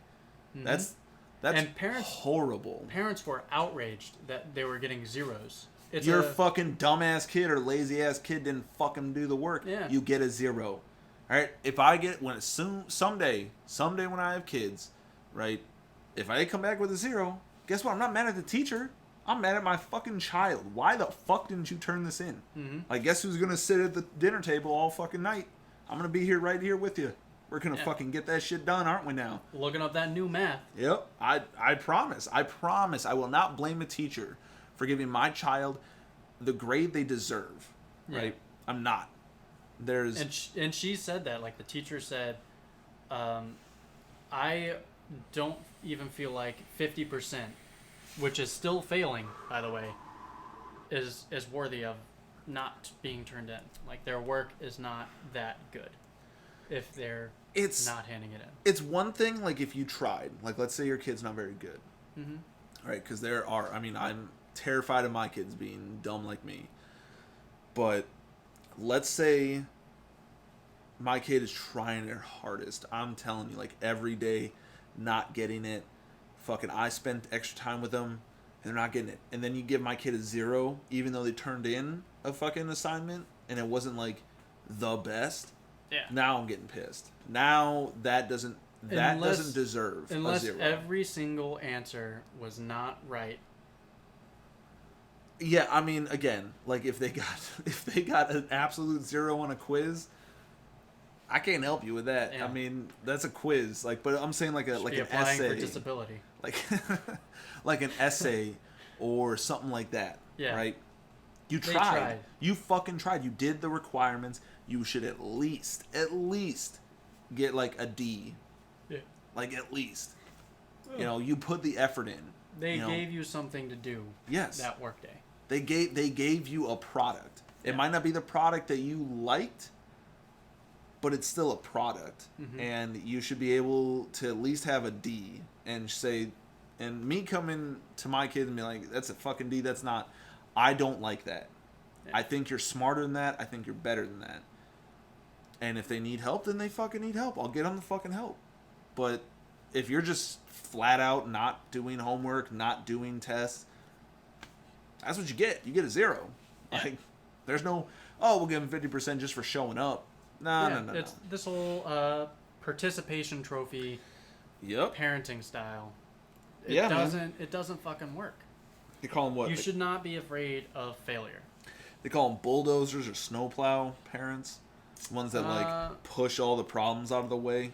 Mm-hmm. That's and parents, horrible. Parents were outraged that they were getting zeros. Your fucking dumbass kid or lazy ass kid didn't fucking do the work. Yeah. You get a 0. All right. If I get someday when I have kids, right? If I come back with a 0, guess what? I'm not mad at the teacher. I'm mad at my fucking child. Why the fuck didn't you turn this in? Mm-hmm. Like, guess who's gonna sit at the dinner table all fucking night? I'm gonna be right here with you. We're gonna fucking get that shit done, aren't we now? Looking up that new math. Yep. I promise. I will not blame a teacher for giving my child the grade they deserve. Right? Yeah. I'm not. And she said that, like the teacher said, I don't even feel like 50%, which is still failing, by the way, is worthy of not being turned in. Like their work is not that good if they're not handing it in. It's one thing, like if you tried, like let's say your kid's not very good, right? Because I'm terrified of my kids being dumb like me. But let's say my kid is trying their hardest. I'm telling you, like every day, not getting it. Fucking, I spent extra time with them, and they're not getting it. And then you give my kid a 0, even though they turned in a fucking assignment, and it wasn't like the best. Yeah. Now I'm getting pissed. Now that doesn't deserve a 0. Every single answer was not right. Yeah, I mean, again, like if they got an absolute 0 on a quiz, I can't help you with that. Yeah. I mean, that's a quiz. Like, but I'm saying like an applying essay for disability, like an essay or something like that. Yeah. Right. You tried. You fucking tried. You did the requirements. You should at least get like a D. Yeah. Like at least. You know, you put the effort in. They gave you something to do. Yes. That workday. They gave you a product. It might not be the product that you liked, but it's still a product. Mm-hmm. And you should be able to at least have a D and say, and me coming to my kids and be like, that's a fucking D, that's not, I don't like that. Yeah. I think you're smarter than that. I think you're better than that. And if they need help, then they fucking need help. I'll get them the fucking help. But if you're just flat out not doing homework, not doing tests, that's what you get. You get a 0. Yeah. Like, there's no, oh, we'll give him 50% just for showing up. No. It's this whole participation trophy. Yep. Parenting style. It doesn't fucking work. They call them what? You should not be afraid of failure. They call them bulldozers or snowplow parents. Ones that like push all the problems out of the way.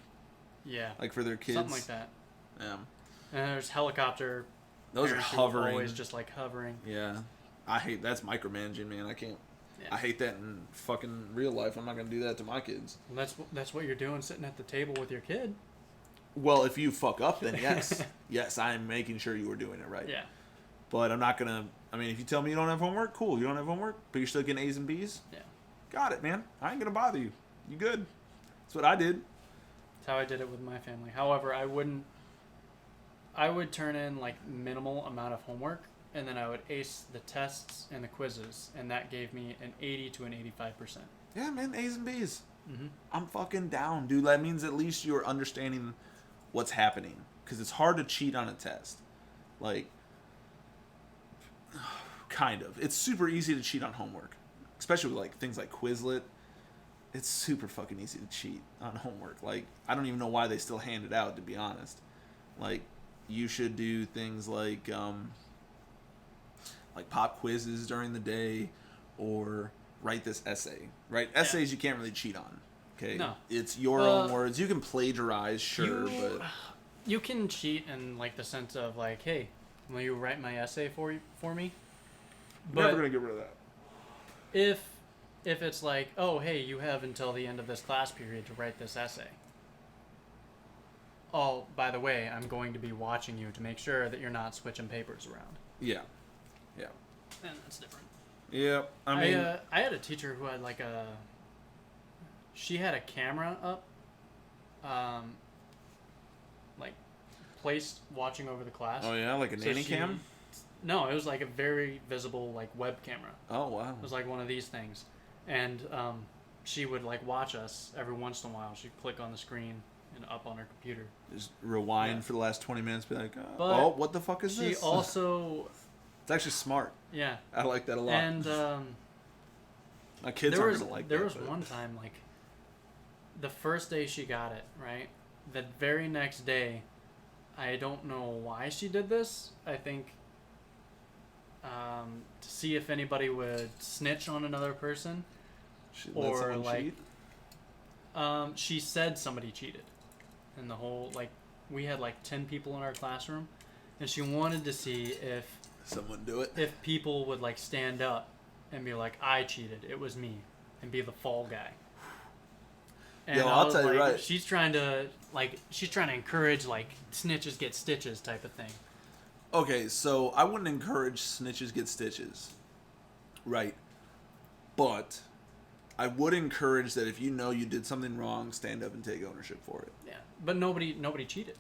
Yeah. Like for their kids. Something like that. Yeah. And there's helicopter. Those are hovering. Always just like hovering. Yeah. I hate that's micromanaging, man. I can't. Yeah. I hate that in fucking real life. I'm not gonna do that to my kids. Well, that's what you're doing, sitting at the table with your kid. Well, if you fuck up, then yes, yes, I'm making sure you were doing it right. Yeah. But I'm not gonna. I mean, if you tell me you don't have homework, cool. You don't have homework, but you're still getting A's and B's. Yeah. Got it, man. I ain't gonna bother you. You good? That's what I did. That's how I did it with my family. However, I would turn in like minimal amount of homework, and then I would ace the tests and the quizzes, and that gave me an 80 to an 85%. Yeah, man, A's and B's. Mm-hmm. I'm fucking down, dude. That means at least you're understanding what's happening, because it's hard to cheat on a test. Like, kind of. It's super easy to cheat on homework, especially with like things like Quizlet. It's super fucking easy to cheat on homework. Like, I don't even know why they still hand it out, to be honest. Like, you should do things like pop quizzes during the day, or write this essay. Right? Essays you can't really cheat on. Okay? No. It's your own words. You can plagiarize, sure, but you can cheat in like the sense of like, hey, will you write my essay for me? But never gonna get rid of that. If it's like, oh, hey, you have until the end of this class period to write this essay. Oh, by the way, I'm going to be watching you to make sure that you're not switching papers around. Yeah. Yeah. And that's different. Yeah. I mean, I had a teacher who had she had a camera up, like placed watching over the class. oh yeah, like a nanny cam? No, it was like a very visible like web camera. Oh wow. It was like one of these things, and she would like watch us every once in a while. She'd click on the screen and up on her computer. Just rewind for the last 20 minutes, be like, But oh, what the fuck is this? She also, it's actually smart. yeah, I like that a lot. and my kids aren't gonna like that. There was one time like the first day she got it right. The very next day, I don't know why she did this. I think. To see if anybody would snitch on another person, or like, she said somebody cheated, and the whole like we had like 10 people in our classroom, and she wanted to see if someone do it, if people would like stand up and be like, I cheated, it was me, and be the fall guy. And yo, I'll tell you right, she's trying to encourage like snitches get stitches type of thing. Okay, so I wouldn't encourage snitches get stitches, right? But I would encourage that if you know you did something wrong, stand up and take ownership for it. Yeah, but nobody cheated.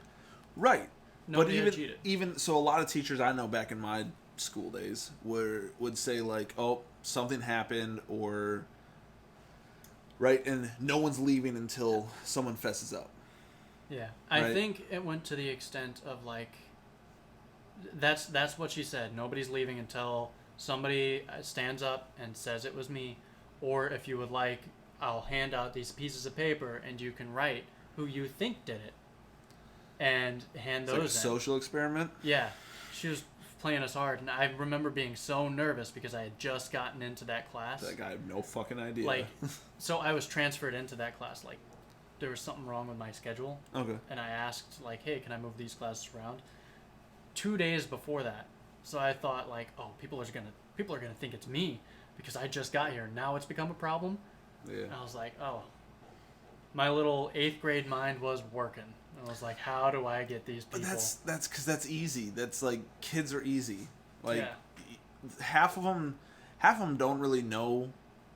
Right. Nobody but had cheated. Even so, a lot of teachers I know back in my school days would say like, "Oh, something happened," or right, and no one's leaving until someone fesses up. Yeah, right? I think it went to the extent of like. That's what she said. Nobody's leaving until somebody stands up and says it was me, or if you would like, I'll hand out these pieces of paper and you can write who you think did it, and hand those. It's like a social experiment. Yeah, she was playing us hard, and I remember being so nervous because I had just gotten into that class. Like I have no fucking idea. Like, so I was transferred into that class. Like, there was something wrong with my schedule. Okay. And I asked like, hey, can I move these classes around? 2 days before that, so I thought like, oh, people are gonna think it's me because I just got here. Now it's become a problem. Yeah. And I was like, oh, my little 8th grade mind was working. I was like, how do I get these people? But that's because that's easy. That's like kids are easy. Like yeah. half of them don't really know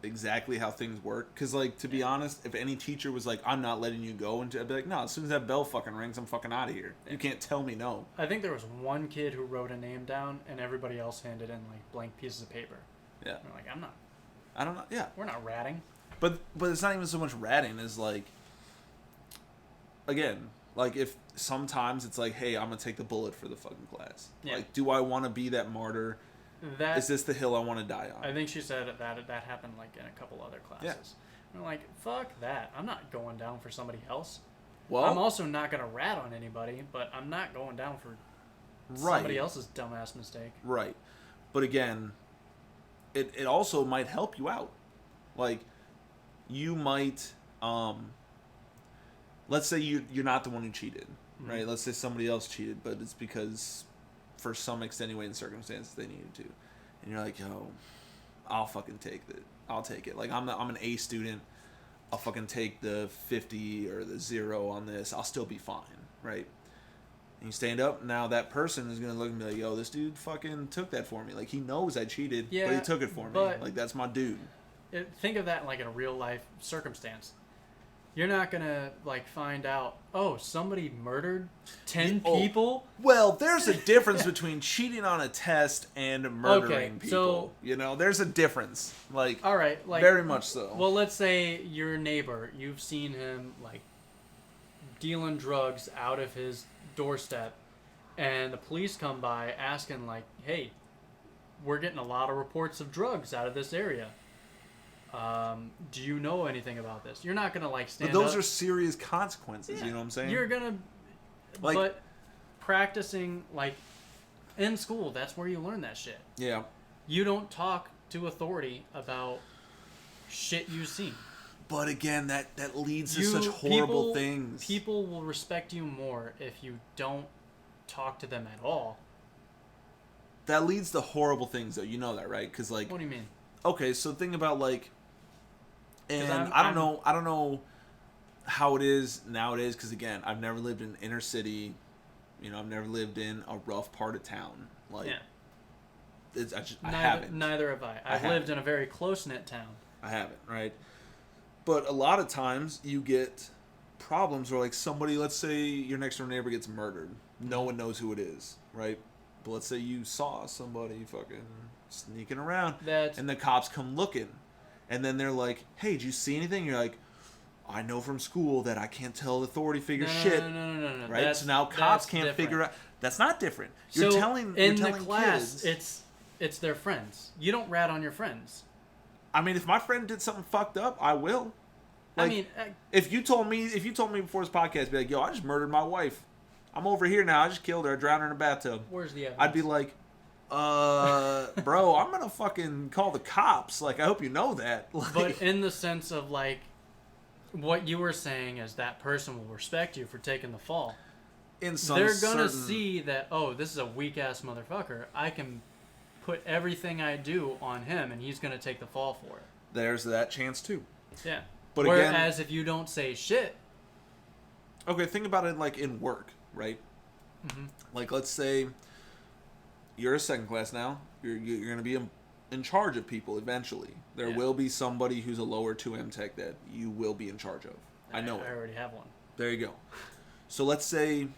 exactly how things work. Because like to be honest, if any teacher was like, I'm not letting you go, and I'd be like, no, as soon as that bell fucking rings, I'm fucking out of here. You can't tell me no. I think there was one kid who wrote a name down, and everybody else handed in like blank pieces of paper. Yeah. And they're like, I'm not. I don't know. Yeah. We're not ratting. But it's not even so much ratting as like, again, Like, if sometimes it's like, hey, I'm going to take the bullet for the fucking class. Yeah. Like, do I want to be that martyr? Is this the hill I want to die on? I think she said that happened, like, in a couple other classes. Yeah. I'm like, fuck that. I'm not going down for somebody else. Well, I'm also not going to rat on anybody, but I'm not going down for somebody else's dumbass mistake. Right. But again, it also might help you out. Like, you might, let's say you're not the one who cheated, right? Let's say somebody else cheated, but it's because for some extenuating circumstances they needed to. And you're like, yo, I'll fucking take it. I'll take it. Like, I'm an A student. I'll fucking take the 50 or the 0 on this. I'll still be fine, right? And you stand up, now that person is going to look and be like, yo, this dude fucking took that for me. Like, he knows I cheated, but he took it for me. Like, that's my dude. Think of that like in a real life circumstance. You're not going to, like, find out, oh, somebody murdered 10 people? Well, there's a difference between cheating on a test and murdering people. So, you know, there's a difference. Like, all right, like, very much so. Well, let's say your neighbor, you've seen him, like, dealing drugs out of his doorstep, and the police come by asking, like, hey, we're getting a lot of reports of drugs out of this area. Do you know anything about this? You're not gonna, like, stand up. But those are serious consequences. Yeah. You know what I'm saying? You're gonna, like, but practicing, like, in school, that's where you learn that shit. Yeah. You don't talk to authority about shit you've seen. But again, that leads to such horrible things. People will respect you more if you don't talk to them at all. That leads to horrible things, though. You know that, right? Because, like, what do you mean? Okay, so think about, like, and I don't know how it is nowadays. Because again, I've never lived in inner city. You know, I've never lived in a rough part of town. Like, I haven't. Neither have I. I've lived in a very close-knit town. I haven't, right? But a lot of times you get problems where, like, somebody, let's say your next door neighbor gets murdered. No one knows who it is, right? But let's say you saw somebody fucking sneaking around, and the cops come looking. And then they're like, hey, did you see anything? You're like, I know from school that I can't tell authority figure shit. No. Right? So now cops can't figure out. That's not different. You're telling the class, kids, it's their friends. You don't rat on your friends. I mean, if my friend did something fucked up, I will. Like, I mean, if you told me before this podcast, be like, yo, I just murdered my wife. I'm over here now. I just killed her. I drowned her in a bathtub. Where's the evidence? I'd be like, bro, I'm gonna fucking call the cops. Like, I hope you know that. Like, but in the sense of, like, what you were saying is that person will respect you for taking the fall. They're gonna see that, oh, this is a weak ass motherfucker. I can put everything I do on him, and he's gonna take the fall for it. There's that chance too. Yeah. But whereas again, if you don't say shit. Okay, think about it like in work, right? Mm-hmm. Like, let's say you're a second class now. You're going to be in charge of people eventually. There will be somebody who's a lower 2M tech that you will be in charge of. I know it. I already have one. There you go. So let's say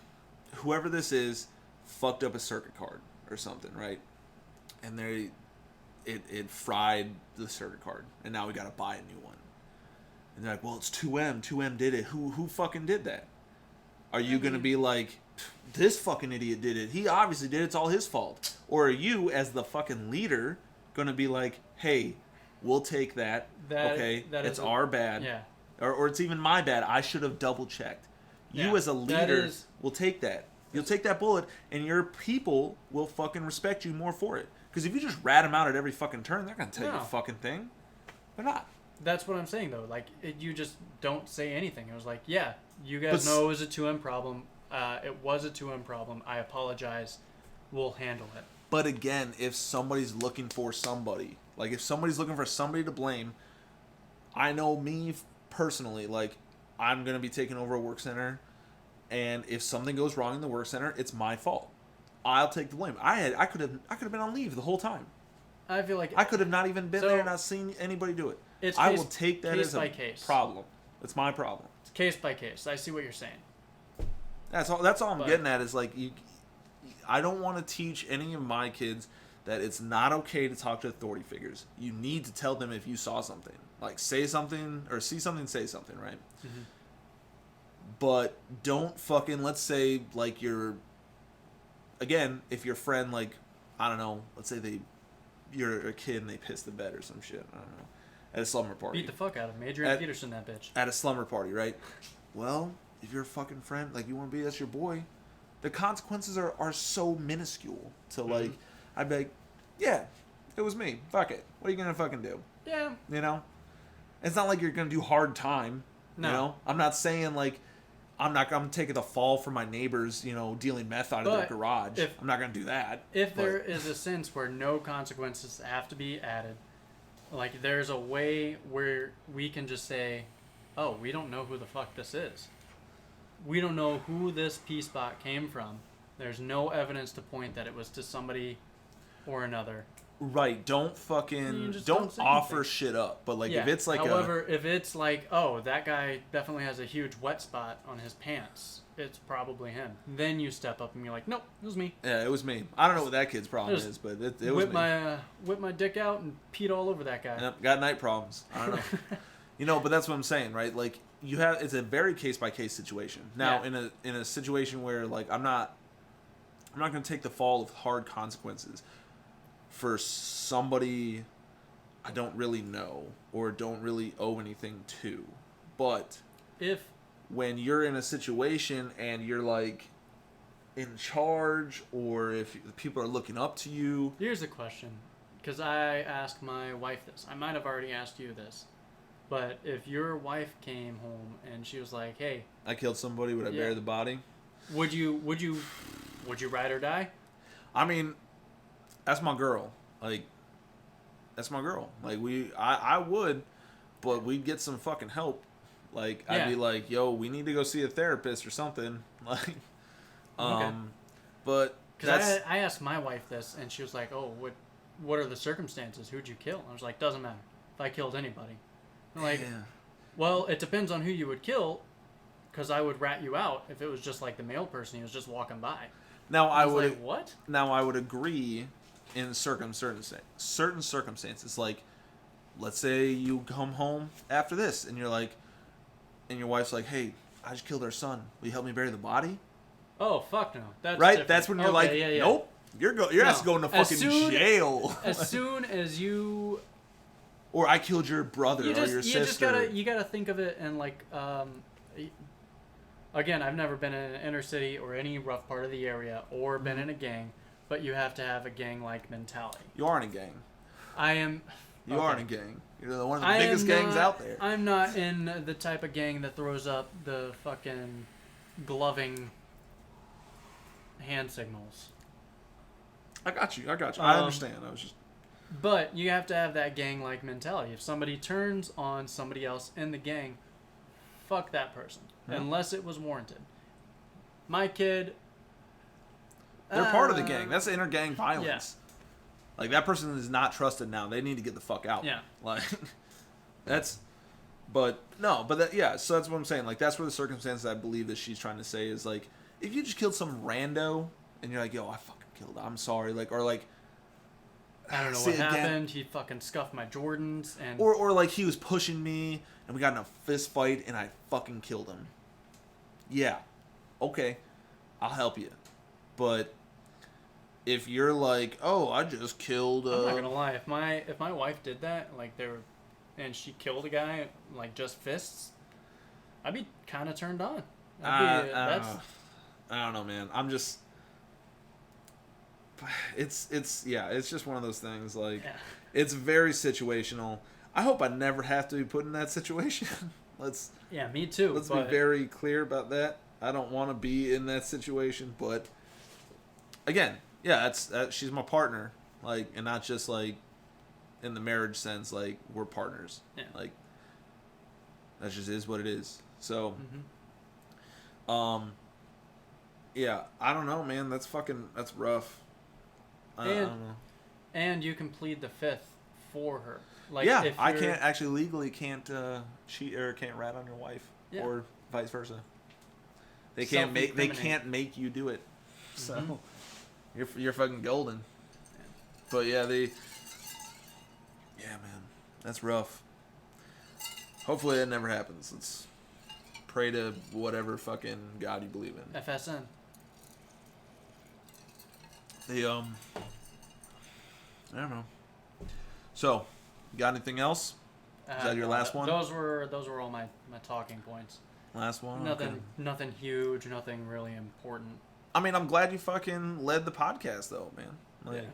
whoever this is fucked up a circuit card or something, right? And it fried the circuit card, and now we got to buy a new one. And they're like, well, it's 2M. 2M did it. Who fucking did that? Are you going to be like, this fucking idiot did it. He obviously did it. It's all his fault. Or are you, as the fucking leader, going to be like, hey, we'll take that. Okay, it's our bad. Yeah. Or it's even my bad. I should have double-checked. You as a leader will take that. You'll take that bullet, and your people will fucking respect you more for it. Because if you just rat them out at every fucking turn, they're going to tell you a fucking thing. They're not. That's what I'm saying, though. Like, you just don't say anything. It was like, yeah, you guys know it was a 2M problem. It was a 2M problem. I apologize. We'll handle it. But again, if somebody's looking for somebody, like if somebody's looking for somebody to blame, I know me personally, like, I'm going to be taking over a work center, and if something goes wrong in the work center, it's my fault. I'll take the blame. I could have been on leave the whole time. I feel like I could have not even been there and not seen anybody do it. I will take that as a problem. It's my problem. It's case by case. I see what you're saying. That's all I'm getting at is, like, I don't want to teach any of my kids that it's not okay to talk to authority figures. You need to tell them if you saw something. Like, say something, or see something, say something, right? Mm-hmm. But don't fucking, let's say, like, again, if your friend, like, I don't know, let's say you're a kid and they piss the bed or some shit, I don't know, at a slumber party. Beat the fuck out of him. Adrian Peterson, that bitch. At a slumber party, right? Well, if you're a fucking friend, like, you want to be, that's your boy, the consequences are so minuscule to, like, I'd be like, yeah, it was me. Fuck it. What are you going to fucking do? Yeah. You know? It's not like you're going to do hard time. No. You know? I'm not saying, like, I'm taking the fall for my neighbors, you know, dealing meth out of their garage. I'm not going to do that. There is a sense where no consequences have to be added, like, there's a way where we can just say, oh, we don't know who the fuck this is. We don't know who this pee spot came from. There's no evidence to point that it was to somebody or another. Right. Don't offer shit up. But, like, if it's like if it's like, oh, that guy definitely has a huge wet spot on his pants, it's probably him. Then you step up and you're like, nope, it was me. Yeah, it was me. I don't know what that kid's problem is, but it was me. Whip my dick out and peed all over that guy. Yep, got night problems. I don't know. You know, but that's what I'm saying, right? Like, it's a very case-by-case situation. Now, in a situation where, like, I'm not going to take the fall of hard consequences for somebody I don't really know or don't really owe anything to. But when you're in a situation and you're, like, in charge, or if people are looking up to you. Here's a question, because I asked my wife this. I might have already asked you this. But if your wife came home and she was like, hey, I killed somebody, would I bury the body? Would you ride or die? I mean, that's my girl. Like, that's my girl. Like, I would, but we'd get some fucking help. Like, I'd be like, yo, we need to go see a therapist or something. Like, okay. But because I asked my wife this, and she was like, oh, what are the circumstances? Who'd you kill? I was like, doesn't matter. If I killed anybody. I'm like, well, it depends on who you would kill, because I would rat you out if it was just like the male person who was just walking by. Now I would like, what? Now I would agree in certain circumstances. Like, let's say you come home after this and you're like, and your wife's like, hey, I just killed our son. Will you help me bury the body? Oh, fuck no. That's right? different. That's when you're like, nope. You're asked to go into fucking jail. As soon as you... Or I killed your brother or your sister. You gotta think of it in, like, again, I've never been in an inner city or any rough part of the area or been in a gang, but you have to have a gang-like mentality. You are in a gang. I am... You are in a gang. You're one of the biggest gangs out there. I'm not in the type of gang that throws up the fucking gloving hand signals. I got you. I understand. I was just... But you have to have that gang-like mentality. If somebody turns on somebody else in the gang, fuck that person. Yeah. Unless it was warranted. My kid... They're part of the gang. That's inner gang violence. Yeah. Like, that person is not trusted now. They need to get the fuck out. Yeah. Like, that's... But, no. But, so that's what I'm saying. Like, that's where the circumstances I believe that she's trying to say is, like, if you just killed some rando, and you're like, yo, I fucking killed him. I'm sorry. Like, or, like... I don't know what happened. He fucking scuffed my Jordans and... Or like he was pushing me and we got in a fist fight and I fucking killed him. Yeah. Okay. I'll help you. But if you're like, oh, I just killed I'm not gonna lie, if my wife did that, like and she killed a guy, like just fists, I'd be kinda turned on. I don't know, man. I'm just It's just one of those things. Like, it's very situational. I hope I never have to be put in that situation. Me too. Let's be very clear about that. I don't want to be in that situation, but again, she's my partner, like, and not just like in the marriage sense. Like, we're partners. Yeah. Like, that just is what it is. So, I don't know, man. That's rough. And you can plead the fifth for her. Like, if I legally can't cheat or can't rat on your wife, or vice versa. They can't make you do it. So you're fucking golden. But man, that's rough. Hopefully that never happens. pray to whatever fucking God you believe in. FSN. I don't know. So, got anything else? Is that your last one? Those were all my talking points. Last one? Nothing huge, nothing really important. I mean, I'm glad you fucking led the podcast, though, man. Like, yeah.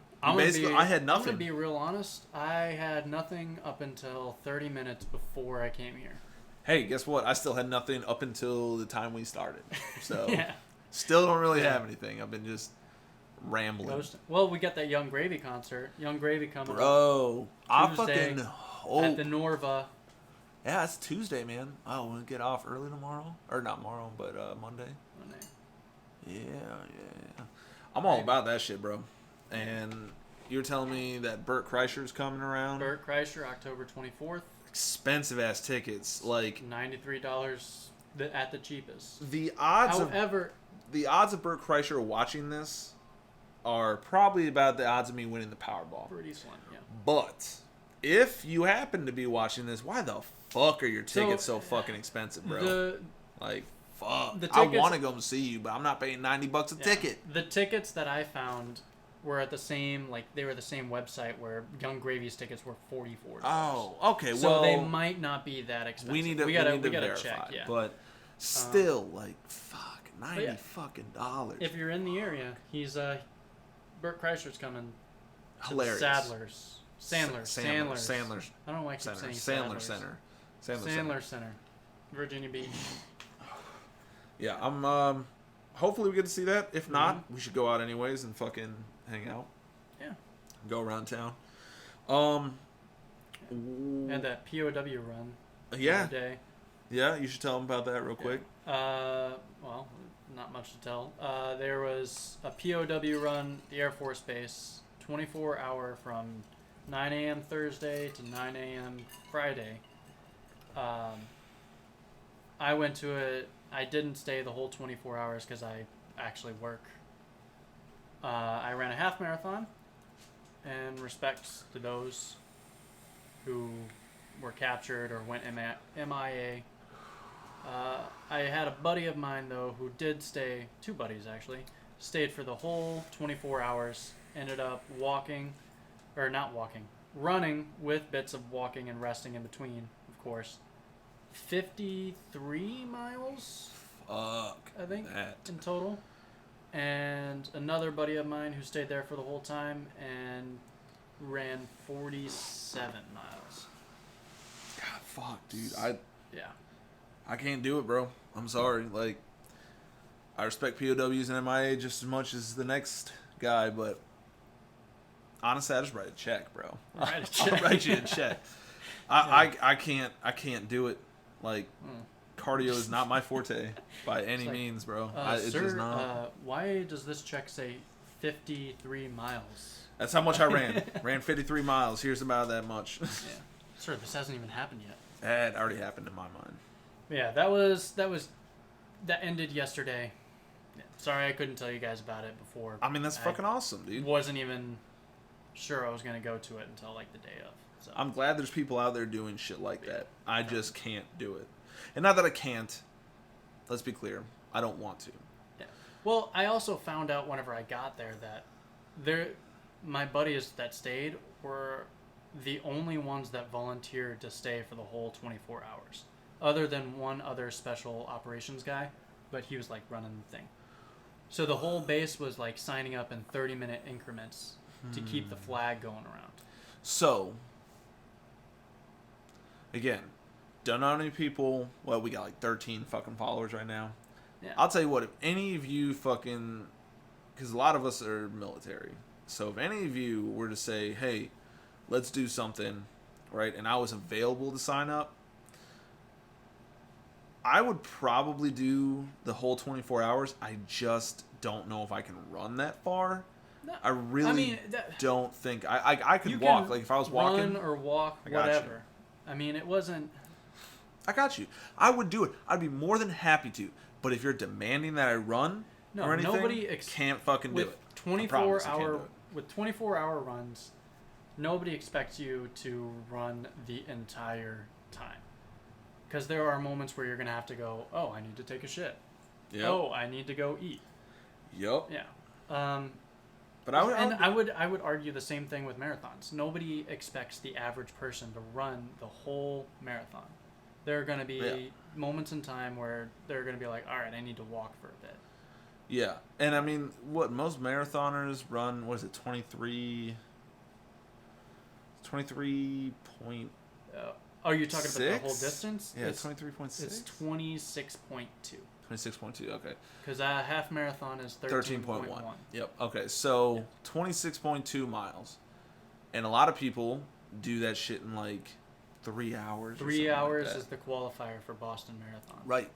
I had nothing. I'm going to be real honest. I had nothing up until 30 minutes before I came here. Hey, guess what? I still had nothing up until the time we started. So, yeah. Still don't really have anything. I've been just rambling. Well, we got that Young Gravy concert. Young Gravy coming Bro, up Tuesday at the Norva. Yeah, it's Tuesday, man. Oh, we'll get off early tomorrow. Or not tomorrow, but Monday. Yeah. I'm all about that shit, bro. And you're telling me that Bert Kreischer's coming around? Bert Kreischer, October 24th. Expensive ass tickets, like $93 at the cheapest. The odds of Bert Kreischer watching this are probably about the odds of me winning the Powerball. Pretty slim, yeah. But if you happen to be watching this, why the fuck are your tickets so fucking expensive, bro? Fuck. I want to go and see you, but I'm not paying $90 a ticket. The tickets that I found were at the same, they were the same website where Young Gravy's tickets were $44. Oh, okay. So they might not be that expensive. We need to verify, check, yeah. But still, fuck, $90 fucking dollars. If you're in the area, he's Bert Kreischer's coming. Hilarious. Sandler's. I don't know why I keep saying Sandler Center. Virginia Beach. Yeah, I'm. Hopefully we get to see that. If not, we should go out anyways and fucking hang out. Yeah. Go around town. And that POW run. Yeah. Day. Yeah, you should tell them about that real quick. Well, not much to tell. There was a POW run at the Air Force Base, 24-hour from 9 a.m. Thursday to 9 a.m. Friday. I went to it. I didn't stay the whole 24 hours because I actually work. I ran a half marathon, and respect to those who were captured or went MIA. I had a buddy of mine, though, who did stay, 2 buddies actually, stayed for the whole 24 hours, ended up running with bits of walking and resting in between, of course. 53 miles, fuck, I think, that. in total. And another buddy of mine who stayed there for the whole time and ran 47 miles. God, fuck, dude. Yeah. I can't do it, bro. I'm sorry. I respect POWs and MIA just as much as the next guy, but honestly, I just write a check, bro. I'll write you a check. I can't do it. Cardio is not my forte by any means, bro. It's sir, just not. Why does this check say 53 miles? That's how much I ran. Ran 53 miles. Here's about that much. Yeah. Sir, this hasn't even happened yet. That already happened in my mind. Yeah, that ended yesterday. Yeah. Sorry I couldn't tell you guys about it before. I mean, that's fucking awesome, dude. Wasn't even sure I was going to go to it until the day of. So. I'm glad there's people out there doing shit like that. I just can't do it. And not that I can't. Let's be clear. I don't want to. Yeah. Well, I also found out whenever I got there that my buddies that stayed were the only ones that volunteered to stay for the whole 24 hours. Other than one other special operations guy, but he was running the thing. So the whole base was signing up in 30-minute increments to keep the flag going around. So, again, don't know how many people. Well, we got 13 fucking followers right now. Yeah. I'll tell you what, if any of you fucking, because a lot of us are military, so if any of you were to say, hey, let's do something, right, and I was available to sign up, I would probably do the whole 24 hours. I just don't know if I can run that far. No, I really don't think I could walk. If I was walking, run or walk, whatever. I mean, it wasn't. I got you. I would do it. I'd be more than happy to. But if you're demanding that I run or anything, nobody can't fucking do it. 24-hour runs, nobody expects you to run the entire time. Because there are moments where you're going to have to go, oh, I need to take a shit. Yep. Oh, I need to go eat. Yep. Yeah. But I would argue the same thing with marathons. Nobody expects the average person to run the whole marathon. There are going to be moments in time where they're going to be like, all right, I need to walk for a bit. Yeah. And I mean, what most marathoners run, what is it, 23 point... Oh, you're talking about the whole distance? Yeah, 23.6? It's 26.2. 26.2, okay. Because a half marathon is 13.1. Yep, okay. So, 26.2 miles. And a lot of people do that shit in like 3 hours. 3 hours is the qualifier for Boston Marathon. Right.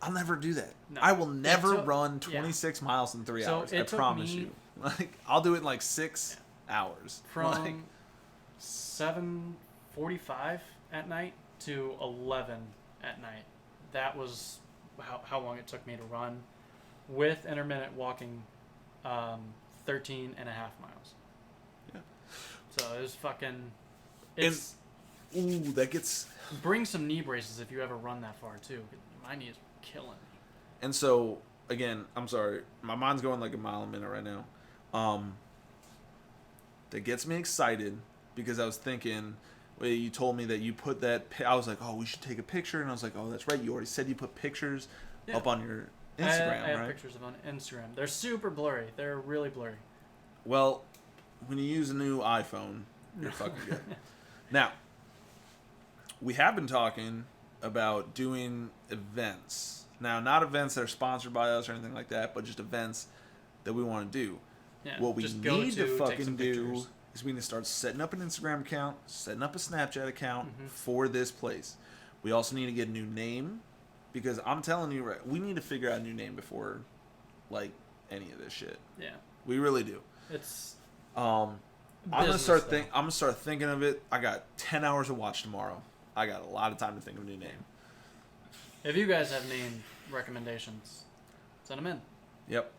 I'll never do that. No. I will never run 26 miles in 3 hours. I promise you. Like, I'll do it in like 6 hours. From 7:45 at night to 11 at night. That was how long it took me to run with intermittent walking 13 and a half miles. Yeah. So it was fucking... that gets... Bring some knee braces if you ever run that far, too. My knee is killing me. And so, again, I'm sorry. My mind's going like a mile a minute right now. That gets me excited because I was thinking... Well, you told me that you put that... I was like, oh, we should take a picture. And I was like, oh, that's right. You already said you put pictures up on your Instagram, I have pictures of on Instagram. They're super blurry. They're really blurry. Well, when you use a new iPhone, you're fucking good. Now, we have been talking about doing events. Now, not events that are sponsored by us or anything like that, but just events that we want to do. Yeah, what we need to fucking do is we need to start setting up an Instagram account, setting up a Snapchat account for this place. We also need to get a new name because I'm telling you, we need to figure out a new name before, like, any of this shit. Yeah, we really do. It's I'm gonna start thinking of it. I got 10 hours to watch tomorrow. I got a lot of time to think of a new name. If you guys have name recommendations, send them in. Yep.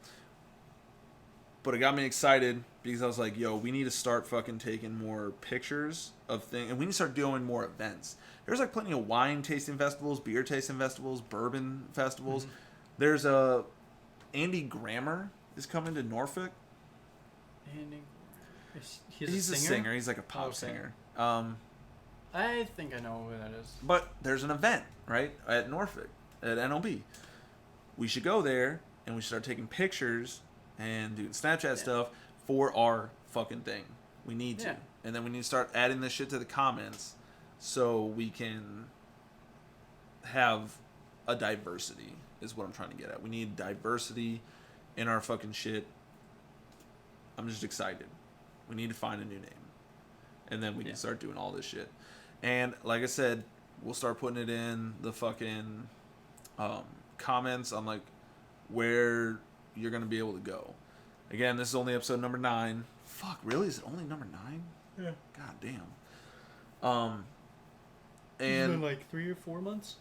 But it got me excited because I was like, yo, we need to start fucking taking more pictures of things. And we need to start doing more events. There's like plenty of wine tasting festivals, beer tasting festivals, bourbon festivals. Mm-hmm. There's Andy Grammer is coming to Norfolk. Andy, he's a singer. He's like a pop singer. I think I know who that is. But there's an event, right, at Norfolk, at NLB. We should go there, and we should start taking pictures and doing Snapchat stuff for our fucking thing. We need to. And then we need to start adding this shit to the comments so we can have a diversity, is what I'm trying to get at. We need diversity in our fucking shit. I'm just excited. We need to find a new name. And then we can start doing all this shit. And like I said, we'll start putting it in the fucking comments on like where you're going to be able to go. Again, this is only episode number 9. Fuck, really? Is it only number 9? Yeah. God damn. And in like 3 or 4 months?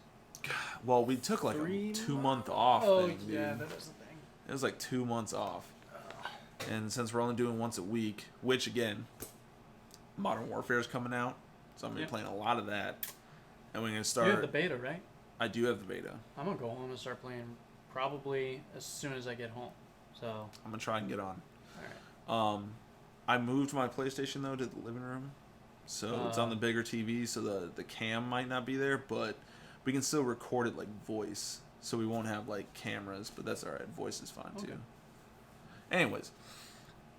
Well, we took like a 2-month off thing, dude. Yeah, that was the thing. It was like 2 months off. And since we're only doing once a week, which again, Modern Warfare is coming out, so I'm going to be playing a lot of that. And we're going to start... You have the beta, right? I do have the beta. I'm going to go home and start playing probably as soon as I get home. So I'm going to try and get on. All right. I moved my PlayStation, though, to the living room. So it's on the bigger TV, so the cam might not be there, but we can still record it like voice. So we won't have like cameras, but that's all right. Voice is fine, too. Anyways,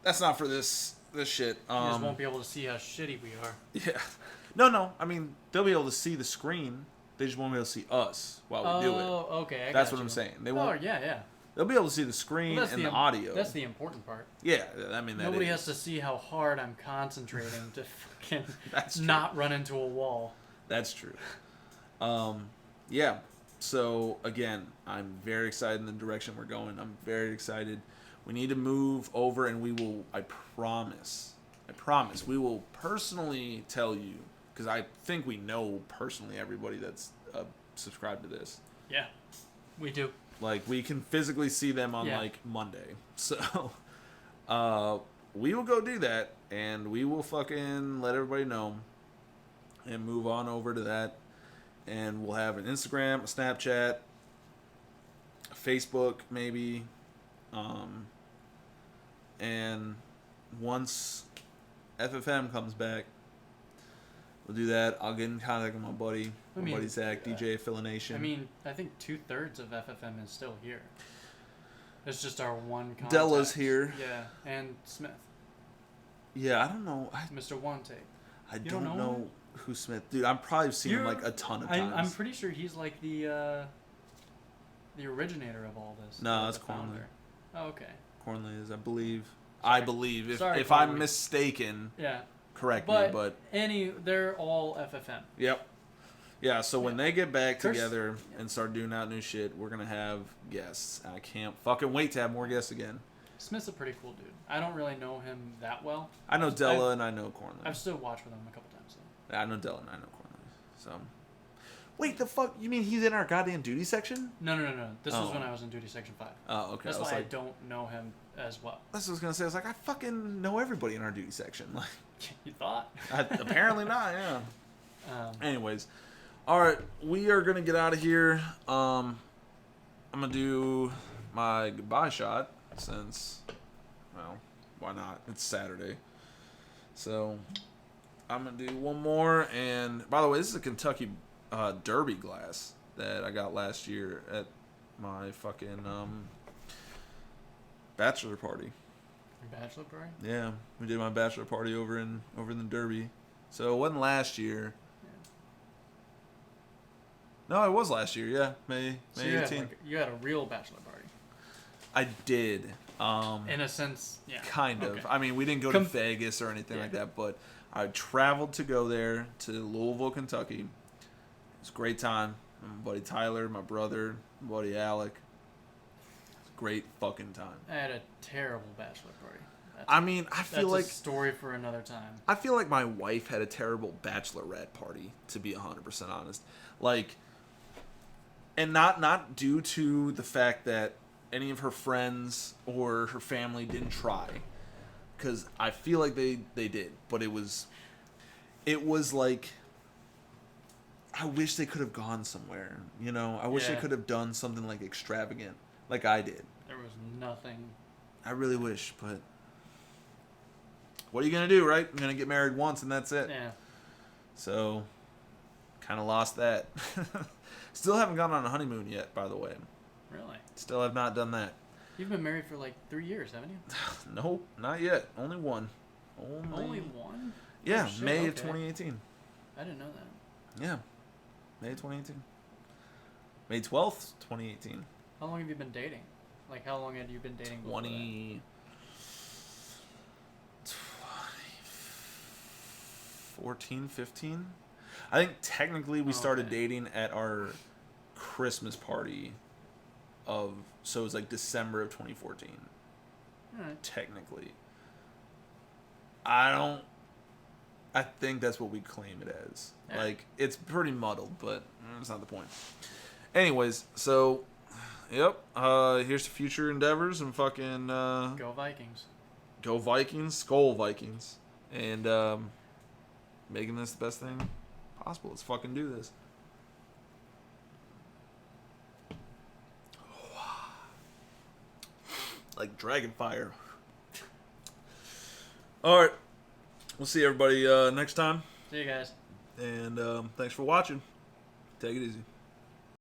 that's not for this shit. You just won't be able to see how shitty we are. Yeah. No. I mean, they'll be able to see the screen. They just won't be able to see us while we do it. Oh, okay. That's what I'm saying. They won't. Oh, yeah. They'll be able to see the screen and the audio. That's the important part. Yeah, I mean, nobody has to see how hard I'm concentrating to fucking That's not run into a wall. That's true. Yeah. So again, I'm very excited in the direction we're going. I'm very excited. We need to move over, and we will. I promise, we will personally tell you, because I think we know personally everybody that's subscribed to this. Yeah, we do. Like, we can physically see them on, like, Monday. So, we will go do that, and we will fucking let everybody know and move on over to that. and we'll have an Instagram, a Snapchat, a Facebook maybe, and once FFM comes back, we'll do that. I'll get in contact with my buddy, buddy Zach, DJ Affiliation. I mean, I think 2/3 of FFM is still here. It's just our one contact. Della's here. Yeah, and Smith. Yeah, I don't know. Mr. One Take. I don't know who Smith. Dude, I've probably seen him like a ton of times. I'm pretty sure he's like the originator of all this. No, that's Cornley. Oh, okay. Cornley is, I believe. Sorry. I believe. If Cornley. I'm mistaken, yeah, correct me. But they're all FFM. Yep. Yeah, so when they get back together and start doing out new shit, we're going to have guests. I can't fucking wait to have more guests again. Smith's a pretty cool dude. I don't really know him that well. I know Della and I know Cornley. I've still watched with him a couple times. So. I know Della and I know Cornley. So, wait, the fuck? You mean he's in our goddamn duty section? No. This was when I was in duty section 5. Oh, okay. That's why I don't know him as well. That's what I was going to say. I was like, I fucking know everybody in our duty section. Like, you thought? Apparently not, yeah. Anyways. All right, we are going to get out of here. I'm going to do my goodbye shot since, well, why not? It's Saturday. So I'm going to do one more. And by the way, this is a Kentucky Derby glass that I got last year at my fucking bachelor party. Your bachelor party? Yeah, we did my bachelor party over in the Derby. So it wasn't last year. No, it was last year. Yeah, May 18th. You had a real bachelor party. I did. In a sense, yeah. Kind of. Okay. I mean, we didn't go to Vegas or anything like that, but I traveled to go there to Louisville, Kentucky. It was a great time. My buddy Tyler, my brother, my buddy Alec. Great fucking time. I had a terrible bachelor party. I feel like that's a story for another time. I feel like my wife had a terrible bachelorette party, to be 100% honest. Like, and not due to the fact that any of her friends or her family didn't try, because I feel like they did, but it was like, I wish they could have gone somewhere, you know? I wish they could have done something like extravagant, like I did. There was nothing. I really wish, but what are you going to do, right? I'm going to get married once and that's it. Yeah. So, kind of lost that. Still haven't gone on a honeymoon yet, by the way. Really? Still have not done that. You've been married for like 3 years, haven't you? Nope, not yet. Only one. Only one? Yeah, oh, shit, May of 2018. I didn't know that. Yeah, May 2018. May 12th, 2018. How long have you been dating? Like, how long had you been dating before 14, 15? I think technically we started dating at our Christmas party so it was like December of 2014. Alright. Technically. I think that's what we claim it as. Yeah. Like, it's pretty muddled, but that's not the point. Anyways, so, yep. Here's to future endeavors and fucking... Go Vikings. Go Vikings. Skull Vikings. And, making this the best thing possible. Let's fucking do this. Like dragon fire. All right. We'll see everybody next time. See you guys. And thanks for watching. Take it easy.